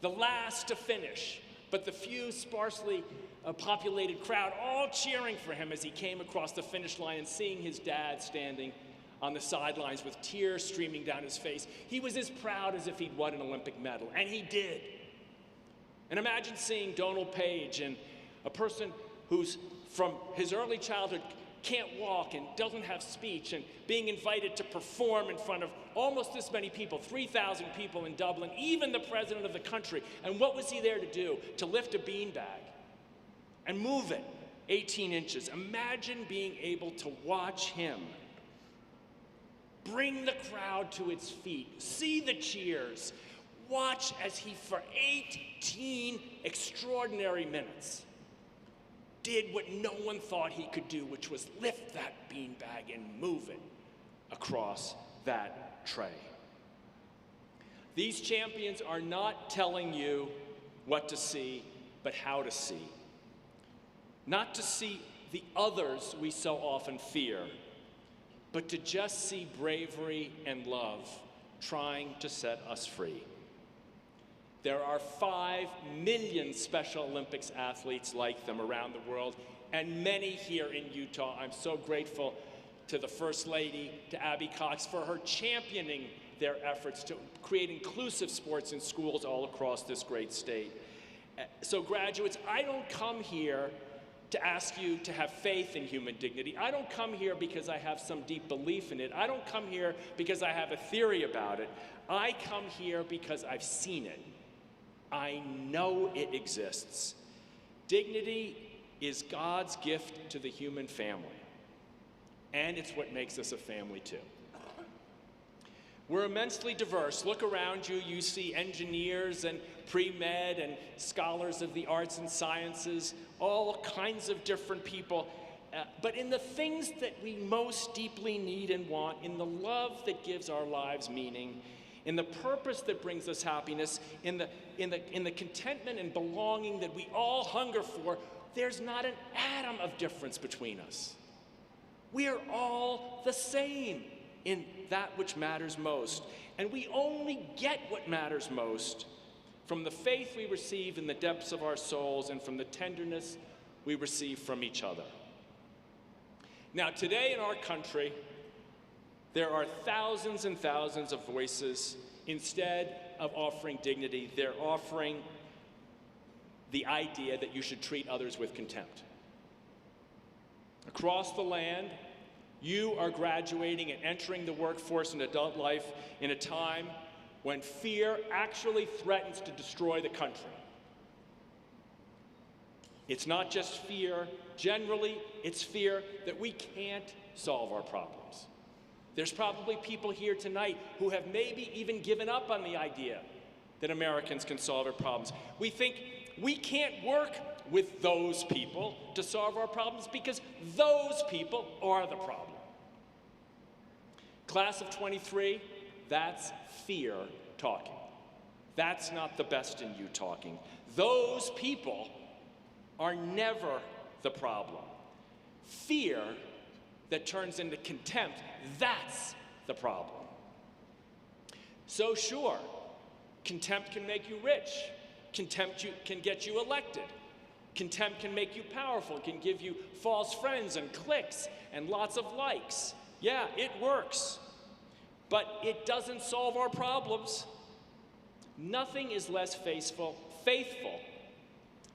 the last to finish, but the few sparsely populated crowd all cheering for him as he came across the finish line, and seeing his dad standing on the sidelines with tears streaming down his face. He was as proud as if he'd won an Olympic medal, and he did. And imagine seeing Donald Page, and a person who's from his early childhood can't walk and doesn't have speech, and being invited to perform in front of almost this many people, 3,000 people in Dublin, even the president of the country. And what was he there to do? To lift a beanbag and move it 18 inches. Imagine being able to watch him bring the crowd to its feet, see the cheers, watch as he, for 18 extraordinary minutes, did what no one thought he could do, which was lift that beanbag and move it across that tray. These champions are not telling you what to see, but how to see. Not to see the others we so often fear, but to just see bravery and love trying to set us free. There are 5 million Special Olympics athletes like them around the world, and many here in Utah. I'm so grateful to the First Lady, to Abby Cox, for her championing their efforts to create inclusive sports in schools all across this great state. So graduates, I don't come here to ask you to have faith in human dignity. I don't come here because I have some deep belief in it. I don't come here because I have a theory about it. I come here because I've seen it. I know it exists. Dignity is God's gift to the human family, and it's what makes us a family too. We're immensely diverse. Look around you, you see engineers and pre-med and scholars of the arts and sciences, all kinds of different people. But in the things that we most deeply need and want, in the love that gives our lives meaning, in the purpose that brings us happiness, in the contentment and belonging that we all hunger for, there's not an atom of difference between us. We are all the same in that which matters most. And we only get what matters most from the faith we receive in the depths of our souls and from the tenderness we receive from each other. Now, today in our country, there are thousands and thousands of voices. Instead of offering dignity, they're offering the idea that you should treat others with contempt. Across the land, you are graduating and entering the workforce and adult life in a time when fear actually threatens to destroy the country. It's not just fear. Generally, it's fear that we can't solve our problems. There's probably people here tonight who have maybe even given up on the idea that Americans can solve our problems. We think we can't work with those people to solve our problems because those people are the problem. Class of 23, that's fear talking. That's not the best in you talking. Those people are never the problem. Fear that turns into contempt, that's the problem. So sure, contempt can make you rich. Contempt can get you elected. Contempt can make you powerful, can give you false friends and cliques and lots of likes. Yeah, it works, but it doesn't solve our problems. Nothing is less faithful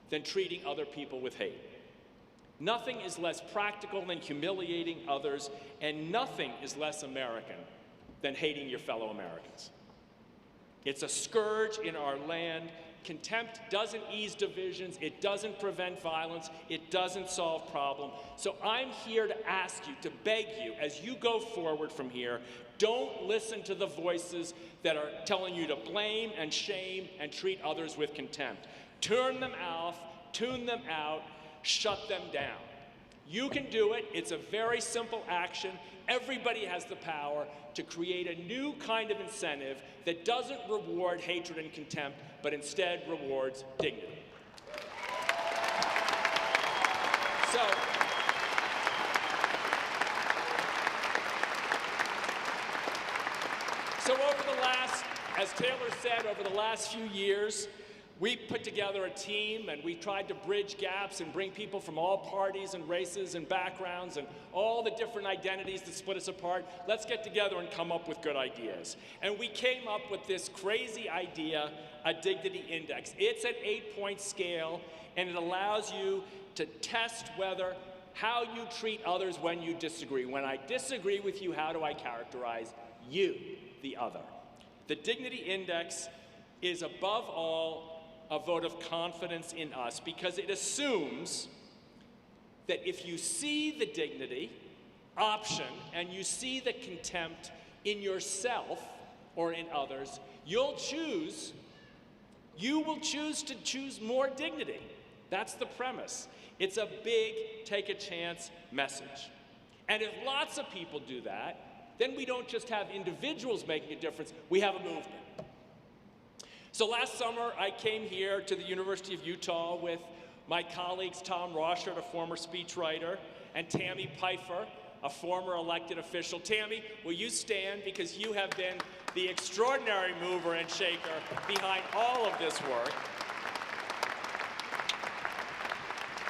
than treating other people with hate. Nothing is less practical than humiliating others, and nothing is less American than hating your fellow Americans. It's a scourge in our land. Contempt doesn't ease divisions, it doesn't prevent violence, it doesn't solve problems. So I'm here to ask you, to beg you, as you go forward from here, don't listen to the voices that are telling you to blame and shame and treat others with contempt. Turn them off, tune them out, shut them down. You can do it. It's a very simple action. Everybody has the power to create a new kind of incentive that doesn't reward hatred and contempt, but instead rewards dignity. So over the last, as Taylor said, over the last few years, we put together a team and we tried to bridge gaps and bring people from all parties and races and backgrounds and all the different identities that split us apart. Let's get together and come up with good ideas. And we came up with this crazy idea, a dignity index. It's an 8-point scale, and it allows you to test whether how you treat others when you disagree. When I disagree with you, how do I characterize you, the other? The dignity index is above all a vote of confidence in us, because it assumes that if you see the dignity option and you see the contempt in yourself or in others, you will choose to choose more dignity. That's the premise. It's a big take a chance message. And if lots of people do that, then we don't just have individuals making a difference, we have a movement. So last summer, I came here to the University of Utah with my colleagues Tom Roschert, a former speechwriter, and Tammy Pfeiffer, a former elected official. Tammy, will you stand, because you have been the extraordinary mover and shaker behind all of this work.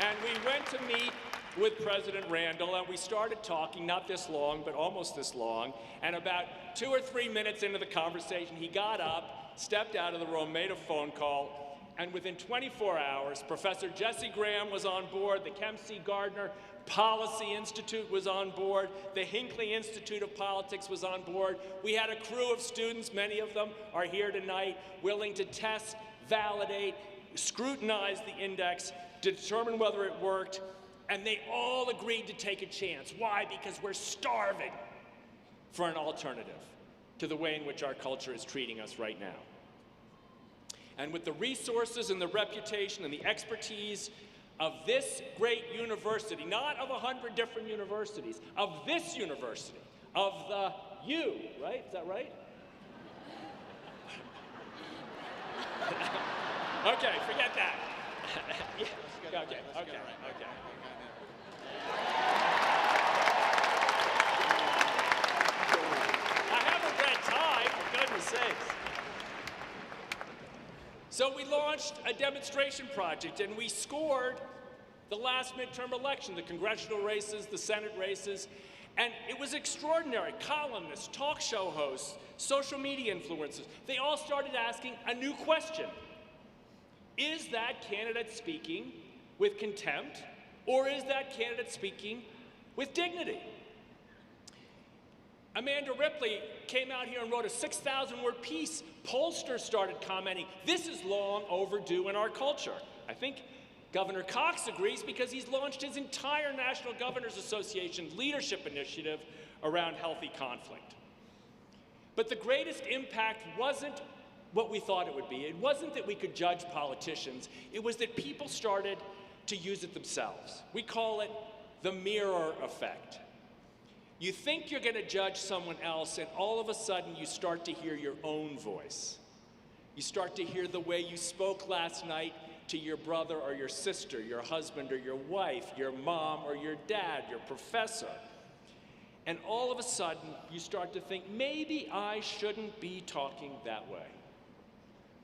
And we went to meet with President Randall, and we started talking, not this long, but almost this long, and about 2 or 3 minutes into the conversation, he got up, stepped out of the room, made a phone call, and within 24 hours, Professor Jesse Graham was on board, the Kem C. Gardner Policy Institute was on board, the Hinckley Institute of Politics was on board. We had a crew of students, many of them are here tonight, willing to test, validate, scrutinize the index, determine whether it worked, and they all agreed to take a chance. Why? Because we're starving for an alternative to the way in which our culture is treating us right now. And with the resources and the reputation and the expertise of this great university, not of 100 different universities, of this university, of the U, right? Is that right? Okay, forget that. Yeah. Okay. So we launched a demonstration project, and we scored the last midterm election, the congressional races, the Senate races, and it was extraordinary. Columnists, talk show hosts, social media influencers, they all started asking a new question. Is that candidate speaking with contempt, or is that candidate speaking with dignity? Amanda Ripley came out here and wrote a 6,000-word piece. Pollsters started commenting, this is long overdue in our culture. I think Governor Cox agrees, because he's launched his entire National Governors Association leadership initiative around healthy conflict. But the greatest impact wasn't what we thought it would be. It wasn't that we could judge politicians. It was that people started to use it themselves. We call it the mirror effect. You think you're going to judge someone else, and all of a sudden you start to hear your own voice. You start to hear the way you spoke last night to your brother or your sister, your husband or your wife, your mom or your dad, your professor. And all of a sudden you start to think, maybe I shouldn't be talking that way.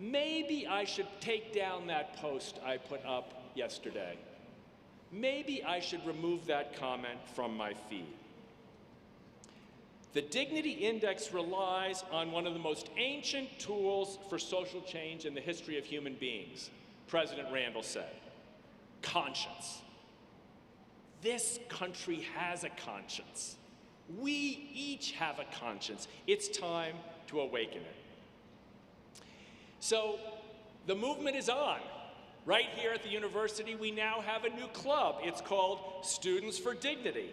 Maybe I should take down that post I put up yesterday. Maybe I should remove that comment from my feed. The Dignity Index relies on one of the most ancient tools for social change in the history of human beings, President Randall said, conscience. This country has a conscience. We each have a conscience. It's time to awaken it. So the movement is on. Right here at the university, we now have a new club. It's called Students for Dignity.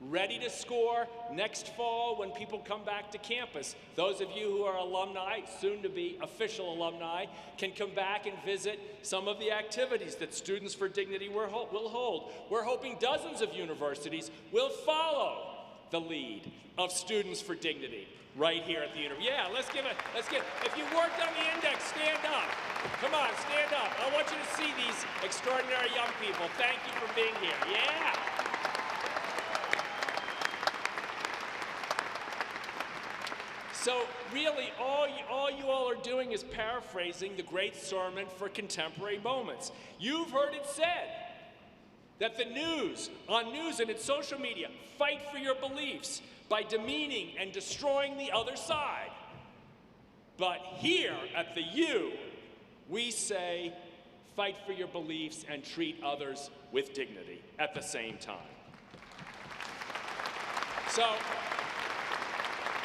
Ready to score next fall when people come back to campus. Those of you who are alumni, soon to be official alumni, can come back and visit some of the activities that Students for Dignity will hold. We're hoping dozens of universities will follow the lead of Students for Dignity right here at the university. Yeah, let's get, if you worked on the index, stand up. Come on, stand up. I want you to see these extraordinary young people, thank you for being here. Yeah. So really, all you all are doing is paraphrasing the great sermon for contemporary moments. You've heard it said that the news, on news and in social media, fight for your beliefs by demeaning and destroying the other side. But here at the U, we say, fight for your beliefs and treat others with dignity at the same time. So,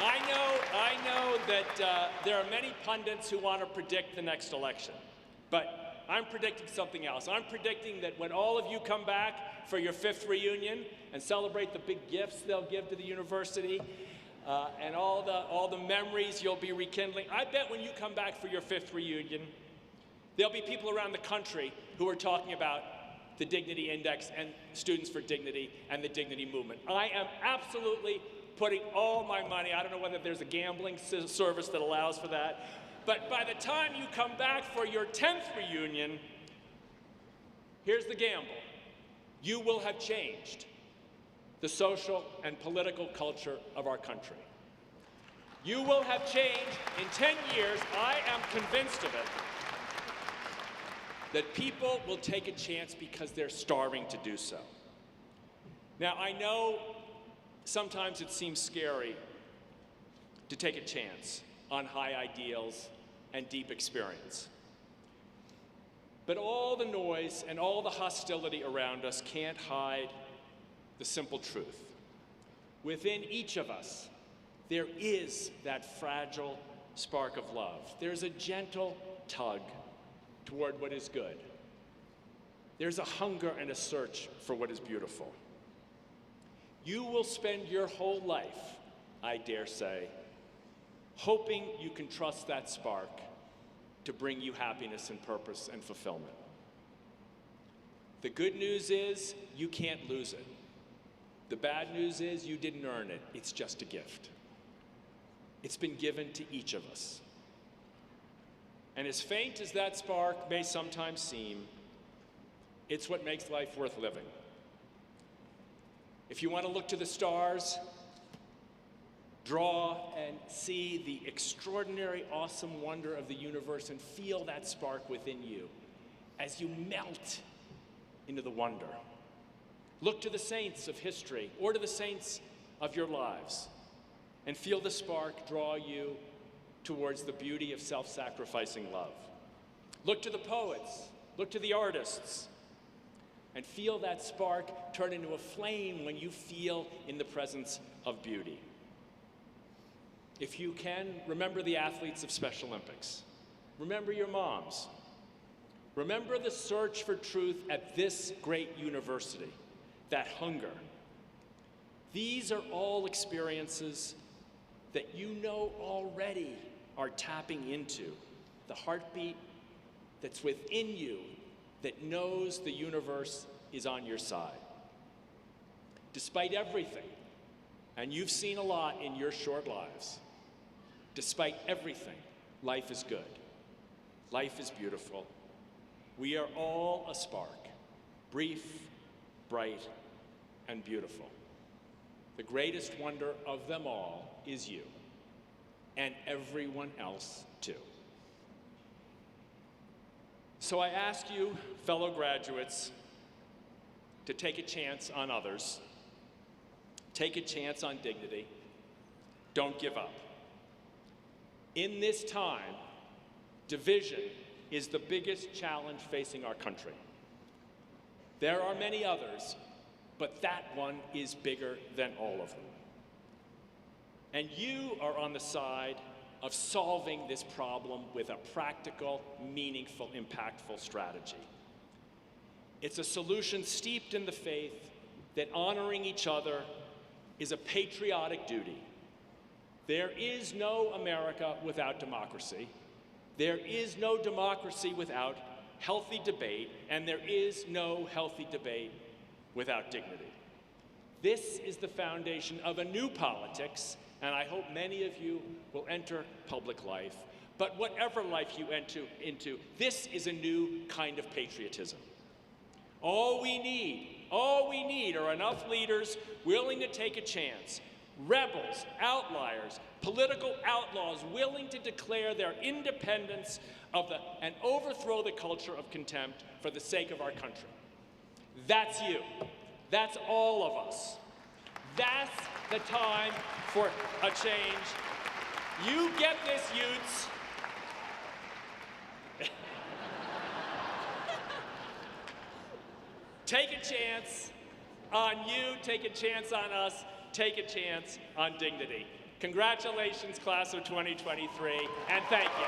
I know that there are many pundits who want to predict the next election, but I'm predicting something else. I'm predicting that when all of you come back for your 5th reunion and celebrate the big gifts they'll give to the university and all the memories you'll be rekindling, I bet when you come back for your 5th reunion, there'll be people around the country who are talking about the Dignity Index and Students for Dignity and the Dignity Movement. I am absolutely putting all my money, I don't know whether there's a gambling service that allows for that, but by the time you come back for your 10th reunion, here's the gamble. You will have changed the social and political culture of our country. You will have changed in 10 years, I am convinced of it, that people will take a chance because they're starving to do so. Now, I know sometimes it seems scary to take a chance on high ideals and deep experience. But all the noise and all the hostility around us can't hide the simple truth. Within each of us, there is that fragile spark of love. There's a gentle tug toward what is good. There's a hunger and a search for what is beautiful. You will spend your whole life, I dare say, hoping you can trust that spark to bring you happiness and purpose and fulfillment. The good news is you can't lose it. The bad news is you didn't earn it. It's just a gift. It's been given to each of us. And as faint as that spark may sometimes seem, it's what makes life worth living. If you want to look to the stars, draw and see the extraordinary, awesome wonder of the universe and feel that spark within you as you melt into the wonder. Look to the saints of history or to the saints of your lives and feel the spark draw you towards the beauty of self-sacrificing love. Look to the poets, look to the artists, and feel that spark turn into a flame when you feel in the presence of beauty. If you can, remember the athletes of Special Olympics. Remember your moms. Remember the search for truth at this great university, that hunger. These are all experiences that you know already are tapping into the heartbeat that's within you that knows the universe is on your side. Despite everything, and you've seen a lot in your short lives, despite everything, life is good. Life is beautiful. We are all a spark, brief, bright, and beautiful. The greatest wonder of them all is you, and everyone else too. So I ask you, fellow graduates, to take a chance on others. Take a chance on dignity. Don't give up. In this time, division is the biggest challenge facing our country. There are many others, but that one is bigger than all of them. And you are on the side of solving this problem with a practical, meaningful, impactful strategy. It's a solution steeped in the faith that honoring each other is a patriotic duty. There is no America without democracy. There is no democracy without healthy debate, and there is no healthy debate without dignity. This is the foundation of a new politics, and I hope many of you will enter public life. But whatever life you enter into, this is a new kind of patriotism. All we need are enough leaders willing to take a chance. Rebels, outliers, political outlaws willing to declare their independence and overthrow the culture of contempt for the sake of our country. That's you. That's all of us. That's the time for a change. You get this, youths. Take a chance on you, take a chance on us, take a chance on dignity. Congratulations, class of 2023, and thank you.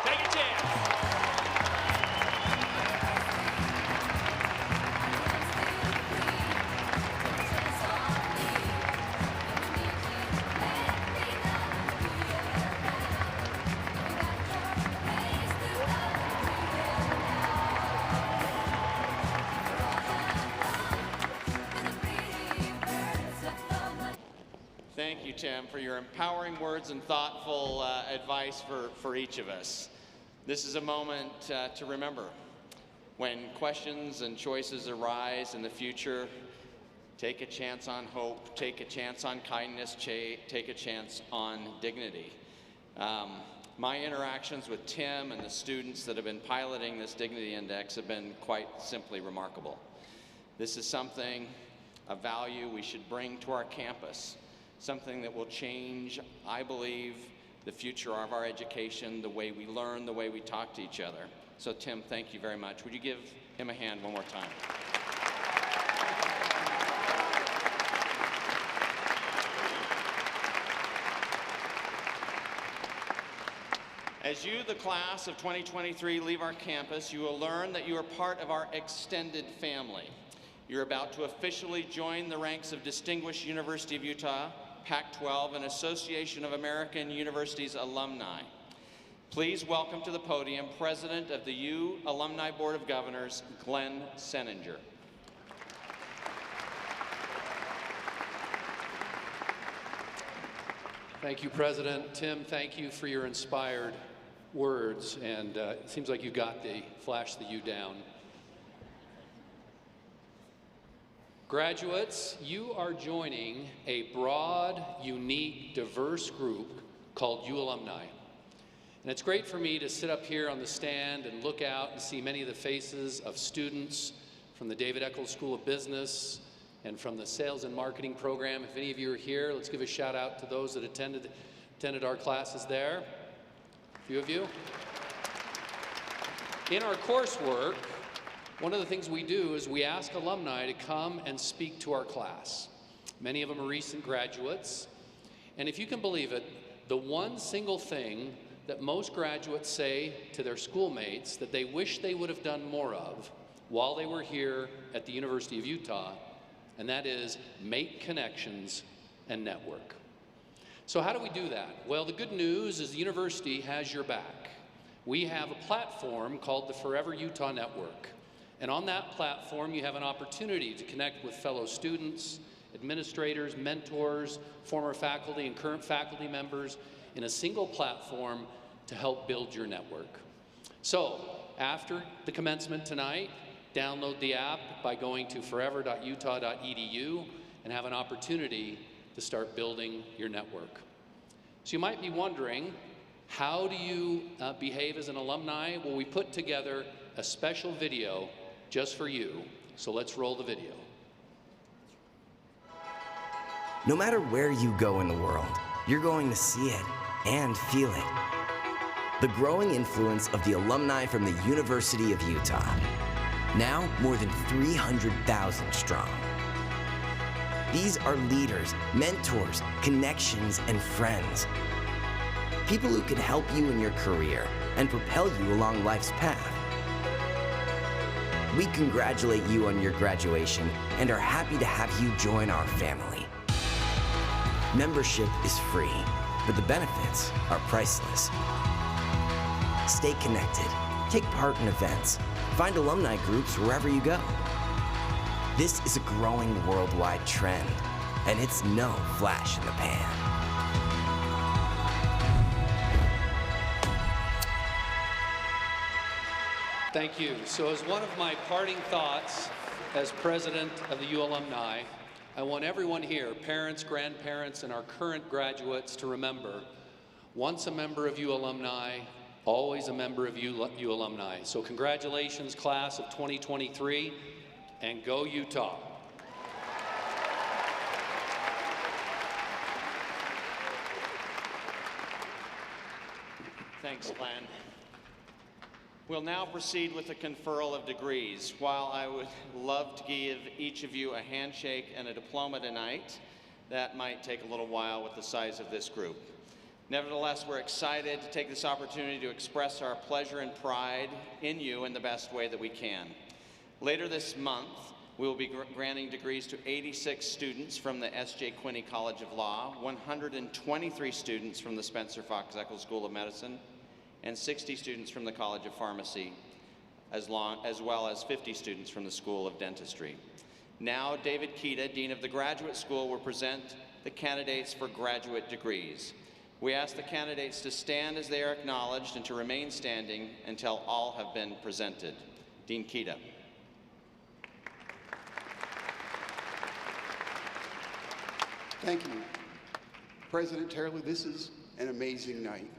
Take a chance. Thank you, Tim, for your empowering words and thoughtful advice for each of us. This is a moment to remember. When questions and choices arise in the future, take a chance on hope, take a chance on kindness, take a chance on dignity. My interactions with Tim and the students that have been piloting this Dignity Index have been quite simply remarkable. This is something, a value we should bring to our campus. Something that will change, I believe, the future of our education, the way we learn, the way we talk to each other. So Tim, thank you very much. Would you give him a hand one more time? As you, the class of 2023, leave our campus, you will learn that you are part of our extended family. You're about to officially join the ranks of distinguished University of Utah, Pac-12, and Association of American Universities alumni. Please welcome to the podium President of the U Alumni Board of Governors, Glenn Seninger. Thank you, President. Tim, thank you for your inspired words, and it seems like you got the flash the U down. Graduates, you are joining a broad, unique, diverse group called U Alumni. And it's great for me to sit up here on the stand and look out and see many of the faces of students from the David Eccles School of Business and from the Sales and Marketing program. If any of you are here, let's give a shout out to those that attended our classes there. A few of you. In our coursework, one of the things we do is we ask alumni to come and speak to our class. Many of them are recent graduates. And if you can believe it, the one single thing that most graduates say to their schoolmates that they wish they would have done more of while they were here at the University of Utah, and that is make connections and network. So how do we do that? Well, the good news is the university has your back. We have a platform called the Forever Utah Network. And on that platform, you have an opportunity to connect with fellow students, administrators, mentors, former faculty and current faculty members in a single platform to help build your network. So, after the commencement tonight, download the app by going to forever.utah.edu and have an opportunity to start building your network. So you might be wondering, how do you behave as an alumni? Well, we put together a special video just for you. So let's roll the video. No matter where you go in the world, you're going to see it and feel it. The growing influence of the alumni from the University of Utah. Now more than 300,000 strong. These are leaders, mentors, connections, and friends. People who can help you in your career and propel you along life's path. We congratulate you on your graduation and are happy to have you join our family. Membership is free, but the benefits are priceless. Stay connected, take part in events, find alumni groups wherever you go. This is a growing worldwide trend, and it's no flash in the pan. Thank you. So as one of my parting thoughts as president of the U Alumni, I want everyone here, parents, grandparents, and our current graduates, to remember, once a member of U Alumni, always a member of U Alumni. So congratulations, class of 2023, and go Utah. Thanks, Glenn. We'll now proceed with the conferral of degrees. While I would love to give each of you a handshake and a diploma tonight, that might take a little while with the size of this group. Nevertheless, we're excited to take this opportunity to express our pleasure and pride in you in the best way that we can. Later this month, we will be granting degrees to 86 students from the S.J. Quinney College of Law, 123 students from the Spencer Fox Eccles School of Medicine, and 60 students from the College of Pharmacy, as well as 50 students from the School of Dentistry. Now, David Kita, Dean of the Graduate School, will present the candidates for graduate degrees. We ask the candidates to stand as they are acknowledged and to remain standing until all have been presented. Dean Kita. Thank you. President Taylor, this is an amazing night.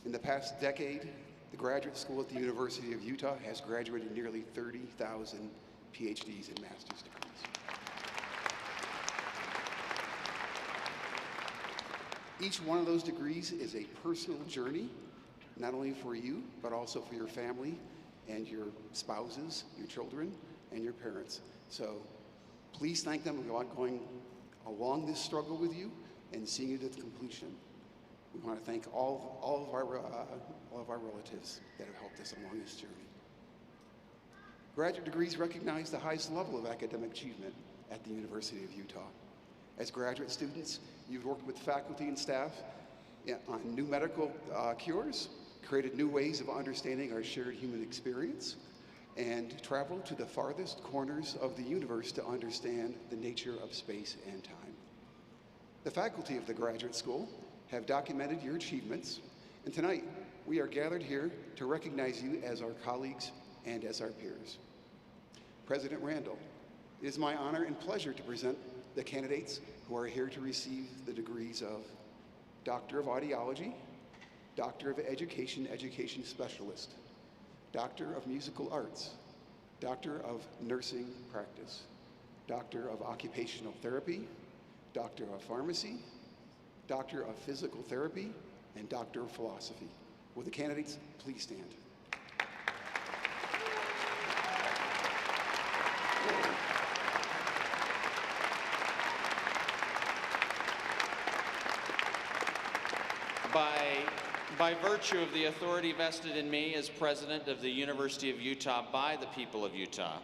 In the past decade, the Graduate School at the University of Utah has graduated nearly 30,000 PhDs and master's degrees. Each one of those degrees is a personal journey, not only for you, but also for your family and your spouses, your children, and your parents. So please thank them for going along this struggle with you and seeing it at the completion. We want to thank all of our relatives that have helped us along this journey. Graduate degrees recognize the highest level of academic achievement at the University of Utah. As graduate students, you've worked with faculty and staff on new medical cures, created new ways of understanding our shared human experience, and traveled to the farthest corners of the universe to understand the nature of space and time. The faculty of the Graduate School have documented your achievements, and tonight we are gathered here to recognize you as our colleagues and as our peers. President Randall, it is my honor and pleasure to present the candidates who are here to receive the degrees of Doctor of Audiology, Doctor of Education, Education Specialist, Doctor of Musical Arts, Doctor of Nursing Practice, Doctor of Occupational Therapy, Doctor of Pharmacy, Doctor of Physical Therapy, and Doctor of Philosophy. Will the candidates please stand? By virtue of the authority vested in me as president of the University of Utah by the people of Utah,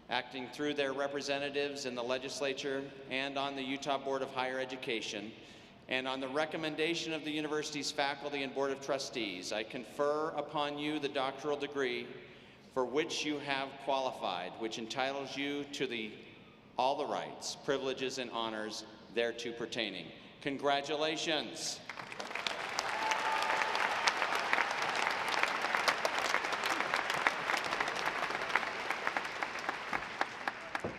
acting through their representatives in the legislature and on the Utah Board of Higher Education, and on the recommendation of the university's faculty and board of trustees, I confer upon you the doctoral degree for which you have qualified, which entitles you to all the rights, privileges, and honors thereto pertaining. Congratulations.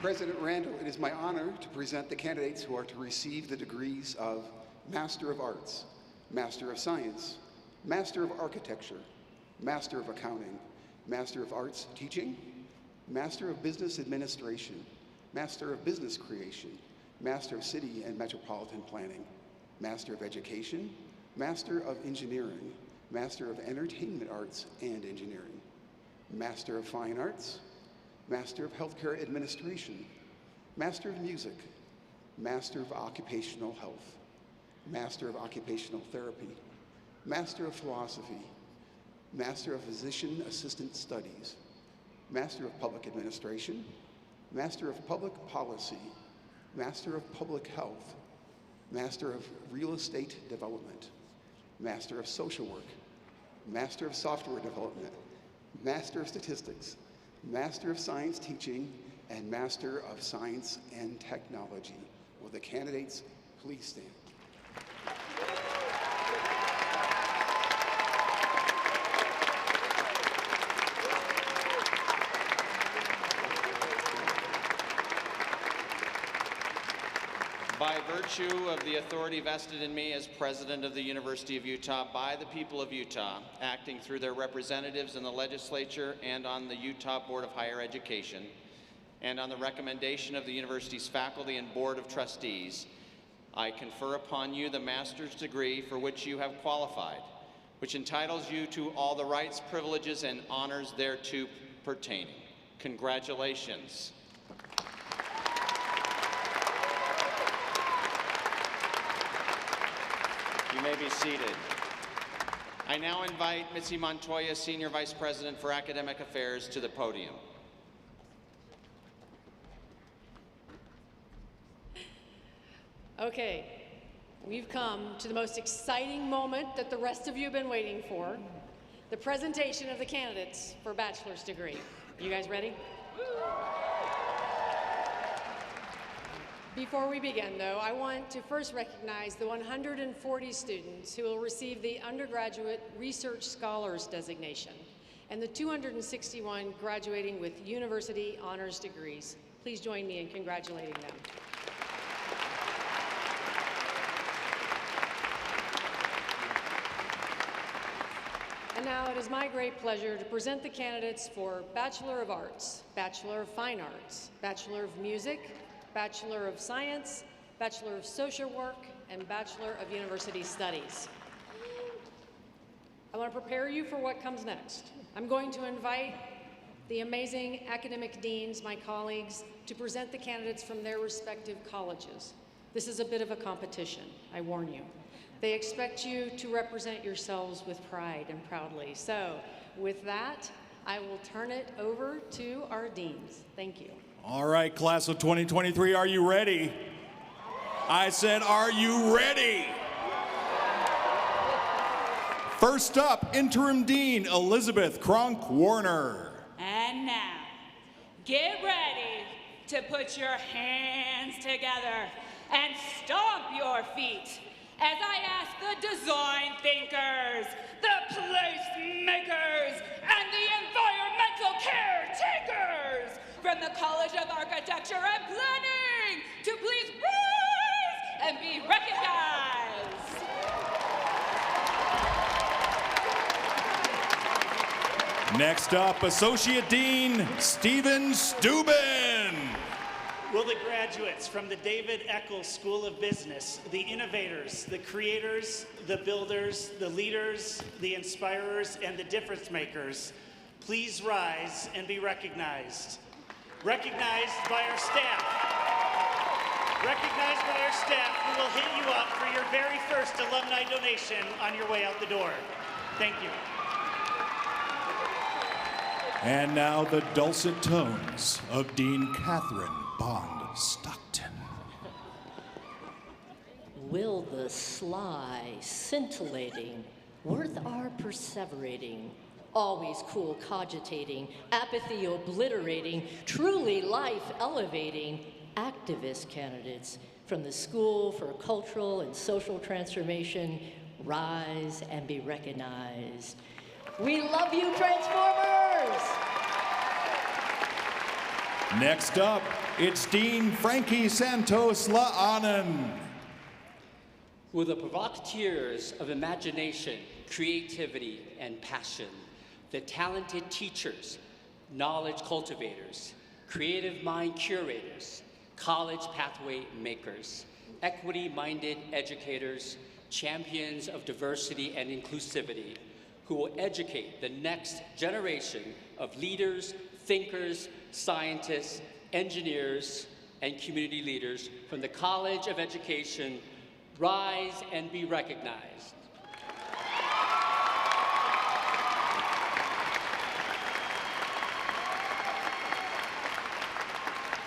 President Randall, it is my honor to present the candidates who are to receive the degrees of Master of Arts, Master of Science, Master of Architecture, Master of Accounting, Master of Arts Teaching, Master of Business Administration, Master of Business Creation, Master of City and Metropolitan Planning, Master of Education, Master of Engineering, Master of Entertainment Arts and Engineering, Master of Fine Arts, Master of Healthcare Administration, Master of Music, Master of Occupational Health, Master of Occupational Therapy, Master of Philosophy, Master of Physician Assistant Studies, Master of Public Administration, Master of Public Policy, Master of Public Health, Master of Real Estate Development, Master of Social Work, Master of Software Development, Master of Statistics, Master of Science Teaching, and Master of Science and Technology. Will the candidates please stand? By virtue of the authority vested in me as President of the University of Utah by the people of Utah, acting through their representatives in the legislature and on the Utah Board of Higher Education, and on the recommendation of the university's faculty and Board of Trustees, I confer upon you the master's degree for which you have qualified, which entitles you to all the rights, privileges, and honors thereto pertaining. Congratulations. You may be seated. I now invite Mitzi Montoya, Senior Vice President for Academic Affairs, to the podium. Okay, we've come to the most exciting moment that the rest of you have been waiting for, the presentation of the candidates for bachelor's degree. You guys ready? Before we begin, though, I want to first recognize the 140 students who will receive the Undergraduate Research Scholars designation and the 261 graduating with university honors degrees. Please join me in congratulating them. And now it is my great pleasure to present the candidates for Bachelor of Arts, Bachelor of Fine Arts, Bachelor of Music, Bachelor of Science, Bachelor of Social Work, and Bachelor of University Studies. I want to prepare you for what comes next. I'm going to invite the amazing academic deans, my colleagues, to present the candidates from their respective colleges. This is a bit of a competition, I warn you. They expect you to represent yourselves with pride and proudly. So, with that, I will turn it over to our deans. Thank you. All right, class of 2023, are you ready? I said, are you ready? First up, Interim Dean Elizabeth Cronk-Warner. And now, get ready to put your hands together and stomp your feet as I ask the design thinkers, the placemakers, and the environmental caretakers from the College of Architecture and Planning to please rise and be recognized. Next up, Associate Dean Stephen Steuben. Will the graduates from the David Eccles School of Business, the innovators, the creators, the builders, the leaders, the inspirers, and the difference makers, please rise and be recognized? Recognized by our staff. Recognized by our staff who will hit you up for your very first alumni donation on your way out the door. Thank you. And now the dulcet tones of Dean Catherine Bond Stockton. Will the sly, scintillating, worth our perseverating, always cool cogitating, apathy obliterating, truly life elevating, activist candidates from the School for Cultural and Social Transformation rise and be recognized? We love you, Transformers! Next up, it's Dean Frankie Santos La'anen. Will the provocateurs of imagination, creativity, and passion, the talented teachers, knowledge cultivators, creative mind curators, college pathway makers, equity-minded educators, champions of diversity and inclusivity, who will educate the next generation of leaders, thinkers, scientists, engineers, and community leaders from the College of Education, rise and be recognized.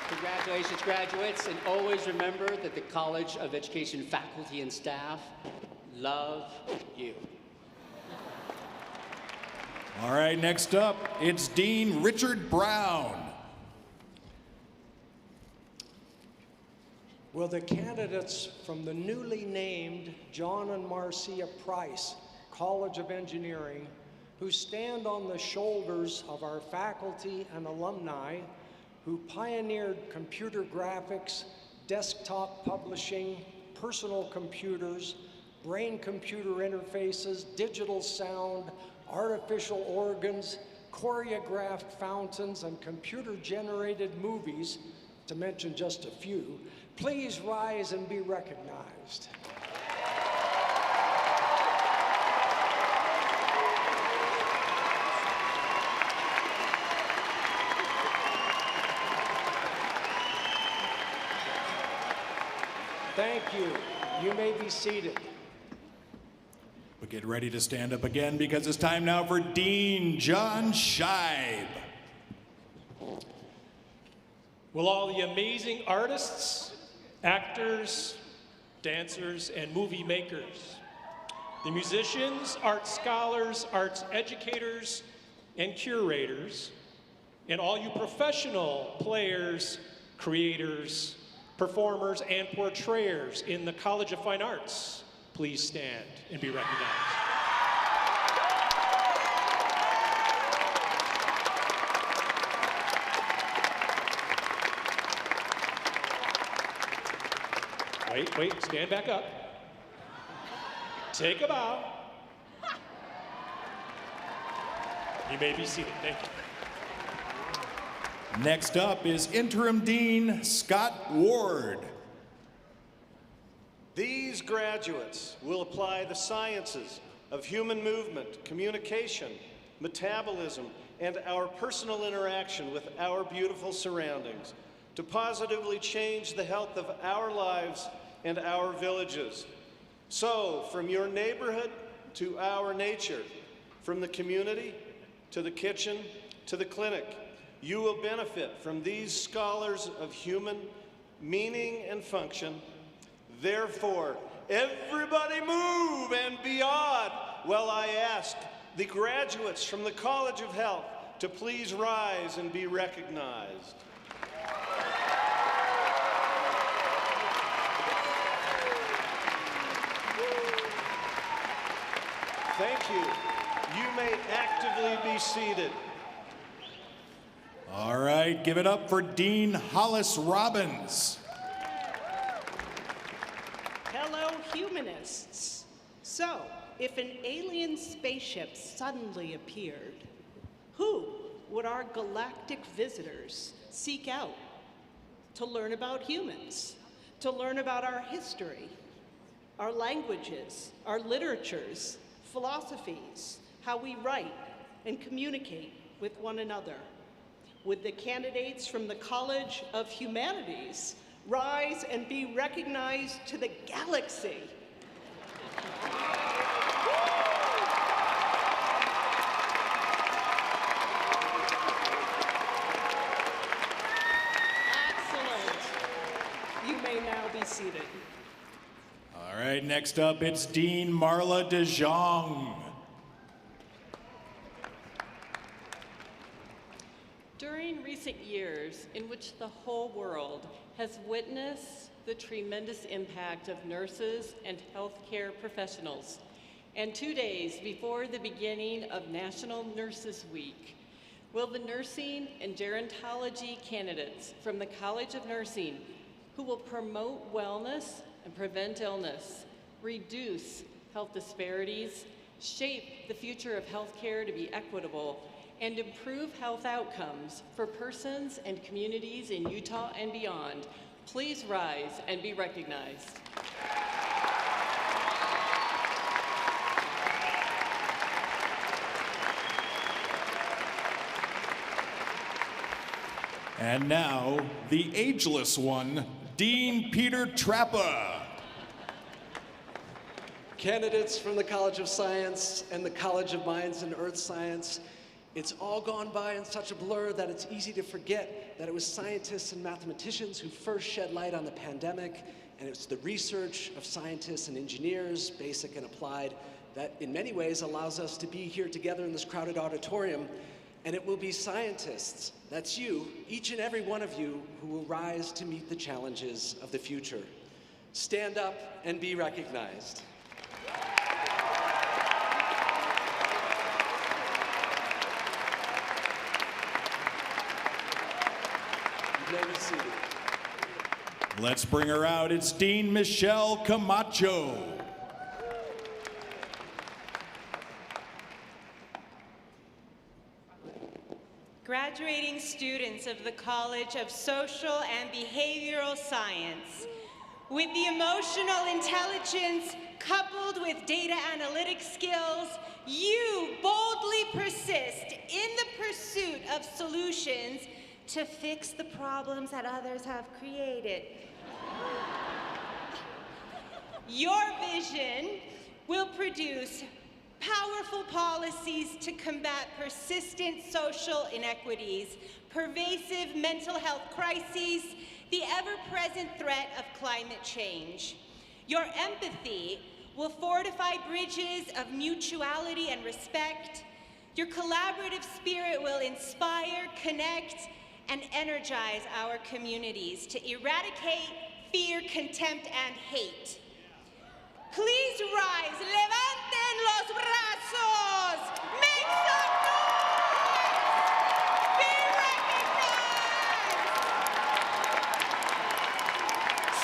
Congratulations, graduates, and always remember that the College of Education faculty and staff love you. All right, next up, it's Dean Richard Brown. Will the candidates from the newly named John and Marcia Price College of Engineering, who stand on the shoulders of our faculty and alumni who pioneered computer graphics, desktop publishing, personal computers, brain-computer interfaces, digital sound, artificial organs, choreographed fountains, and computer-generated movies, to mention just a few, please rise and be recognized. Thank you. You may be seated. But get ready to stand up again because it's time now for Dean John Scheib. Will all the amazing artists, actors, dancers, and movie makers, the musicians, art scholars, arts educators, and curators, and all you professional players, creators, performers, and portrayers in the College of Fine Arts, please stand and be recognized. Wait, stand back up. Take a bow. You may be seated, thank you. Next up is Interim Dean Scott Ward. These graduates will apply the sciences of human movement, communication, metabolism, and our personal interaction with our beautiful surroundings to positively change the health of our lives and our villages. So, from your neighborhood to our nature, from the community to the kitchen to the clinic, you will benefit from these scholars of human meaning and function. Therefore, everybody move and be odd while I ask the graduates from the College of Health to please rise and be recognized. Thank you. You may actively be seated. All right, give it up for Dean Hollis Robbins. Hello, humanists. So, if an alien spaceship suddenly appeared, who would our galactic visitors seek out? To learn about humans, to learn about our history, our languages, our literatures, philosophies, how we write and communicate with one another. Would the candidates from the College of Humanities rise and be recognized to the galaxy? Excellent. You may now be seated. All right, next up, it's Dean Marla DeJong. During recent years, in which the whole world has witnessed the tremendous impact of nurses and healthcare professionals, and 2 days before the beginning of National Nurses Week, will the nursing and gerontology candidates from the College of Nursing, who will promote wellness and prevent illness, reduce health disparities, shape the future of healthcare to be equitable, and improve health outcomes for persons and communities in Utah and beyond, please rise and be recognized. And now, the ageless one, Dean Peter Trappa. Candidates from the College of Science and the College of Mines and Earth Science, it's all gone by in such a blur that it's easy to forget that it was scientists and mathematicians who first shed light on the pandemic, and it's the research of scientists and engineers, basic and applied, that in many ways allows us to be here together in this crowded auditorium. And it will be scientists, that's you, each and every one of you, who will rise to meet the challenges of the future. Stand up and be recognized. You may be seated. Let's bring her out. It's Dean Michelle Camacho. Graduating students of the College of Social and Behavioral Science, with the emotional intelligence coupled with data analytic skills, you boldly persist in the pursuit of solutions to fix the problems that others have created. Your vision will produce powerful policies to combat persistent social inequities, pervasive mental health crises, the ever-present threat of climate change. Your empathy will fortify bridges of mutuality and respect. Your collaborative spirit will inspire, connect, and energize our communities to eradicate fear, contempt, and hate. Please rise, levanten los brazos, make some noise, be recognized.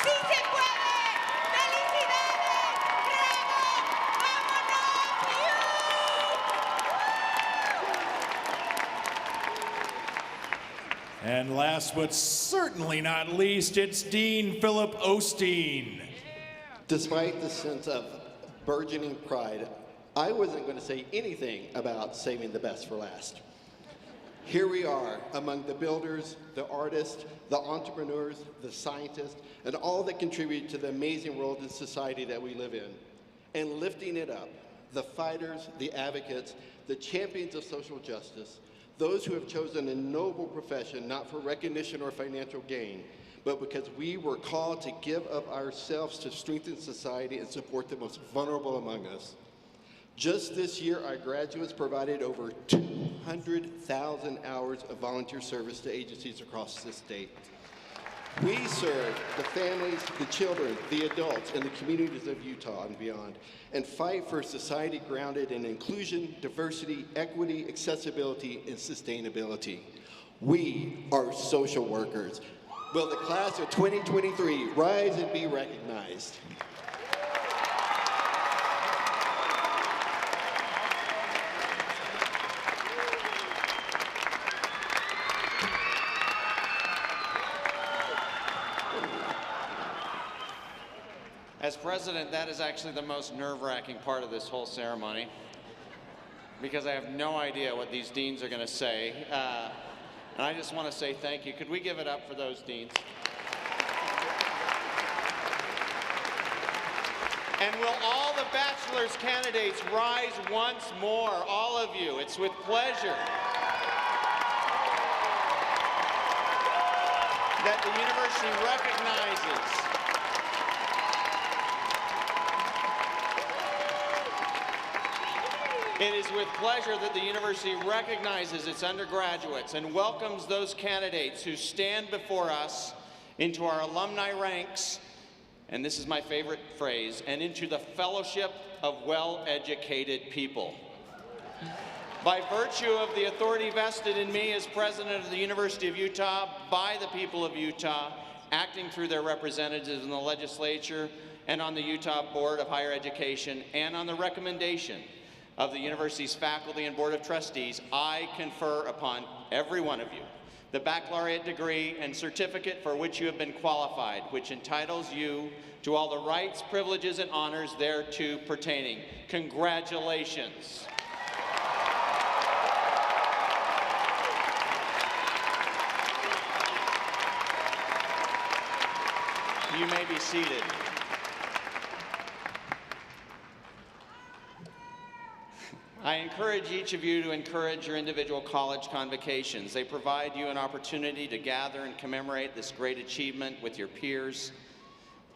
Sí se puede, felicidades, bravo, vámonos, And last but certainly not least, it's Dean Philip Osteen. Despite the sense of burgeoning pride, I wasn't going to say anything about saving the best for last. Here we are among the builders, the artists, the entrepreneurs, the scientists, and all that contribute to the amazing world and society that we live in. And lifting it up, the fighters, the advocates, the champions of social justice, those who have chosen a noble profession not for recognition or financial gain, but because we were called to give of ourselves to strengthen society and support the most vulnerable among us. Just this year, our graduates provided over 200,000 hours of volunteer service to agencies across the state. We serve the families, the children, the adults, and the communities of Utah and beyond, and fight for a society grounded in inclusion, diversity, equity, accessibility, and sustainability. We are social workers. Will the class of 2023 rise and be recognized? As president, that is actually the most nerve-wracking part of this whole ceremony, because I have no idea what these deans are going to say. And I just want to say thank you. Could we give it up for those deans? And will all the bachelor's candidates rise once more? All of you. It's with pleasure that the university recognizes It is with pleasure that the university recognizes its undergraduates and welcomes those candidates who stand before us into our alumni ranks, and this is my favorite phrase, and into the fellowship of well-educated people. By virtue of the authority vested in me as president of the University of Utah by the people of Utah, acting through their representatives in the legislature and on the Utah Board of Higher Education, and on the recommendation of the university's faculty and board of trustees, I confer upon every one of you the baccalaureate degree and certificate for which you have been qualified, which entitles you to all the rights, privileges, and honors thereto pertaining. Congratulations. You may be seated. I encourage each of you to encourage your individual college convocations. They provide you an opportunity to gather and commemorate this great achievement with your peers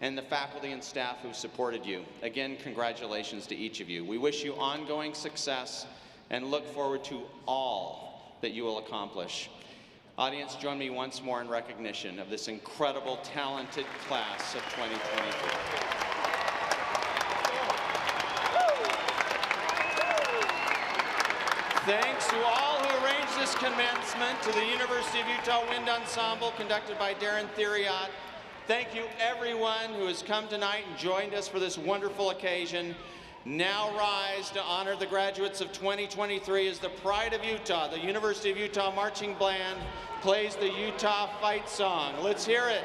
and the faculty and staff who supported you. Again, congratulations to each of you. We wish you ongoing success and look forward to all that you will accomplish. Audience, join me once more in recognition of this incredible, talented class of 2023. Thanks to all who arranged this commencement, to the University of Utah Wind Ensemble conducted by Darren Theriot, Thank you everyone who has come tonight and joined us for this wonderful occasion. Now rise to honor the graduates of 2023 as the Pride of Utah, the University of Utah Marching Band plays the Utah Fight Song. Let's hear it.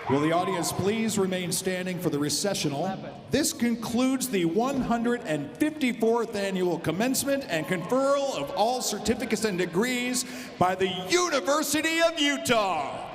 Will the audience please remain standing for the recessional? This concludes the 154th annual commencement and conferral of all certificates and degrees by the University of Utah.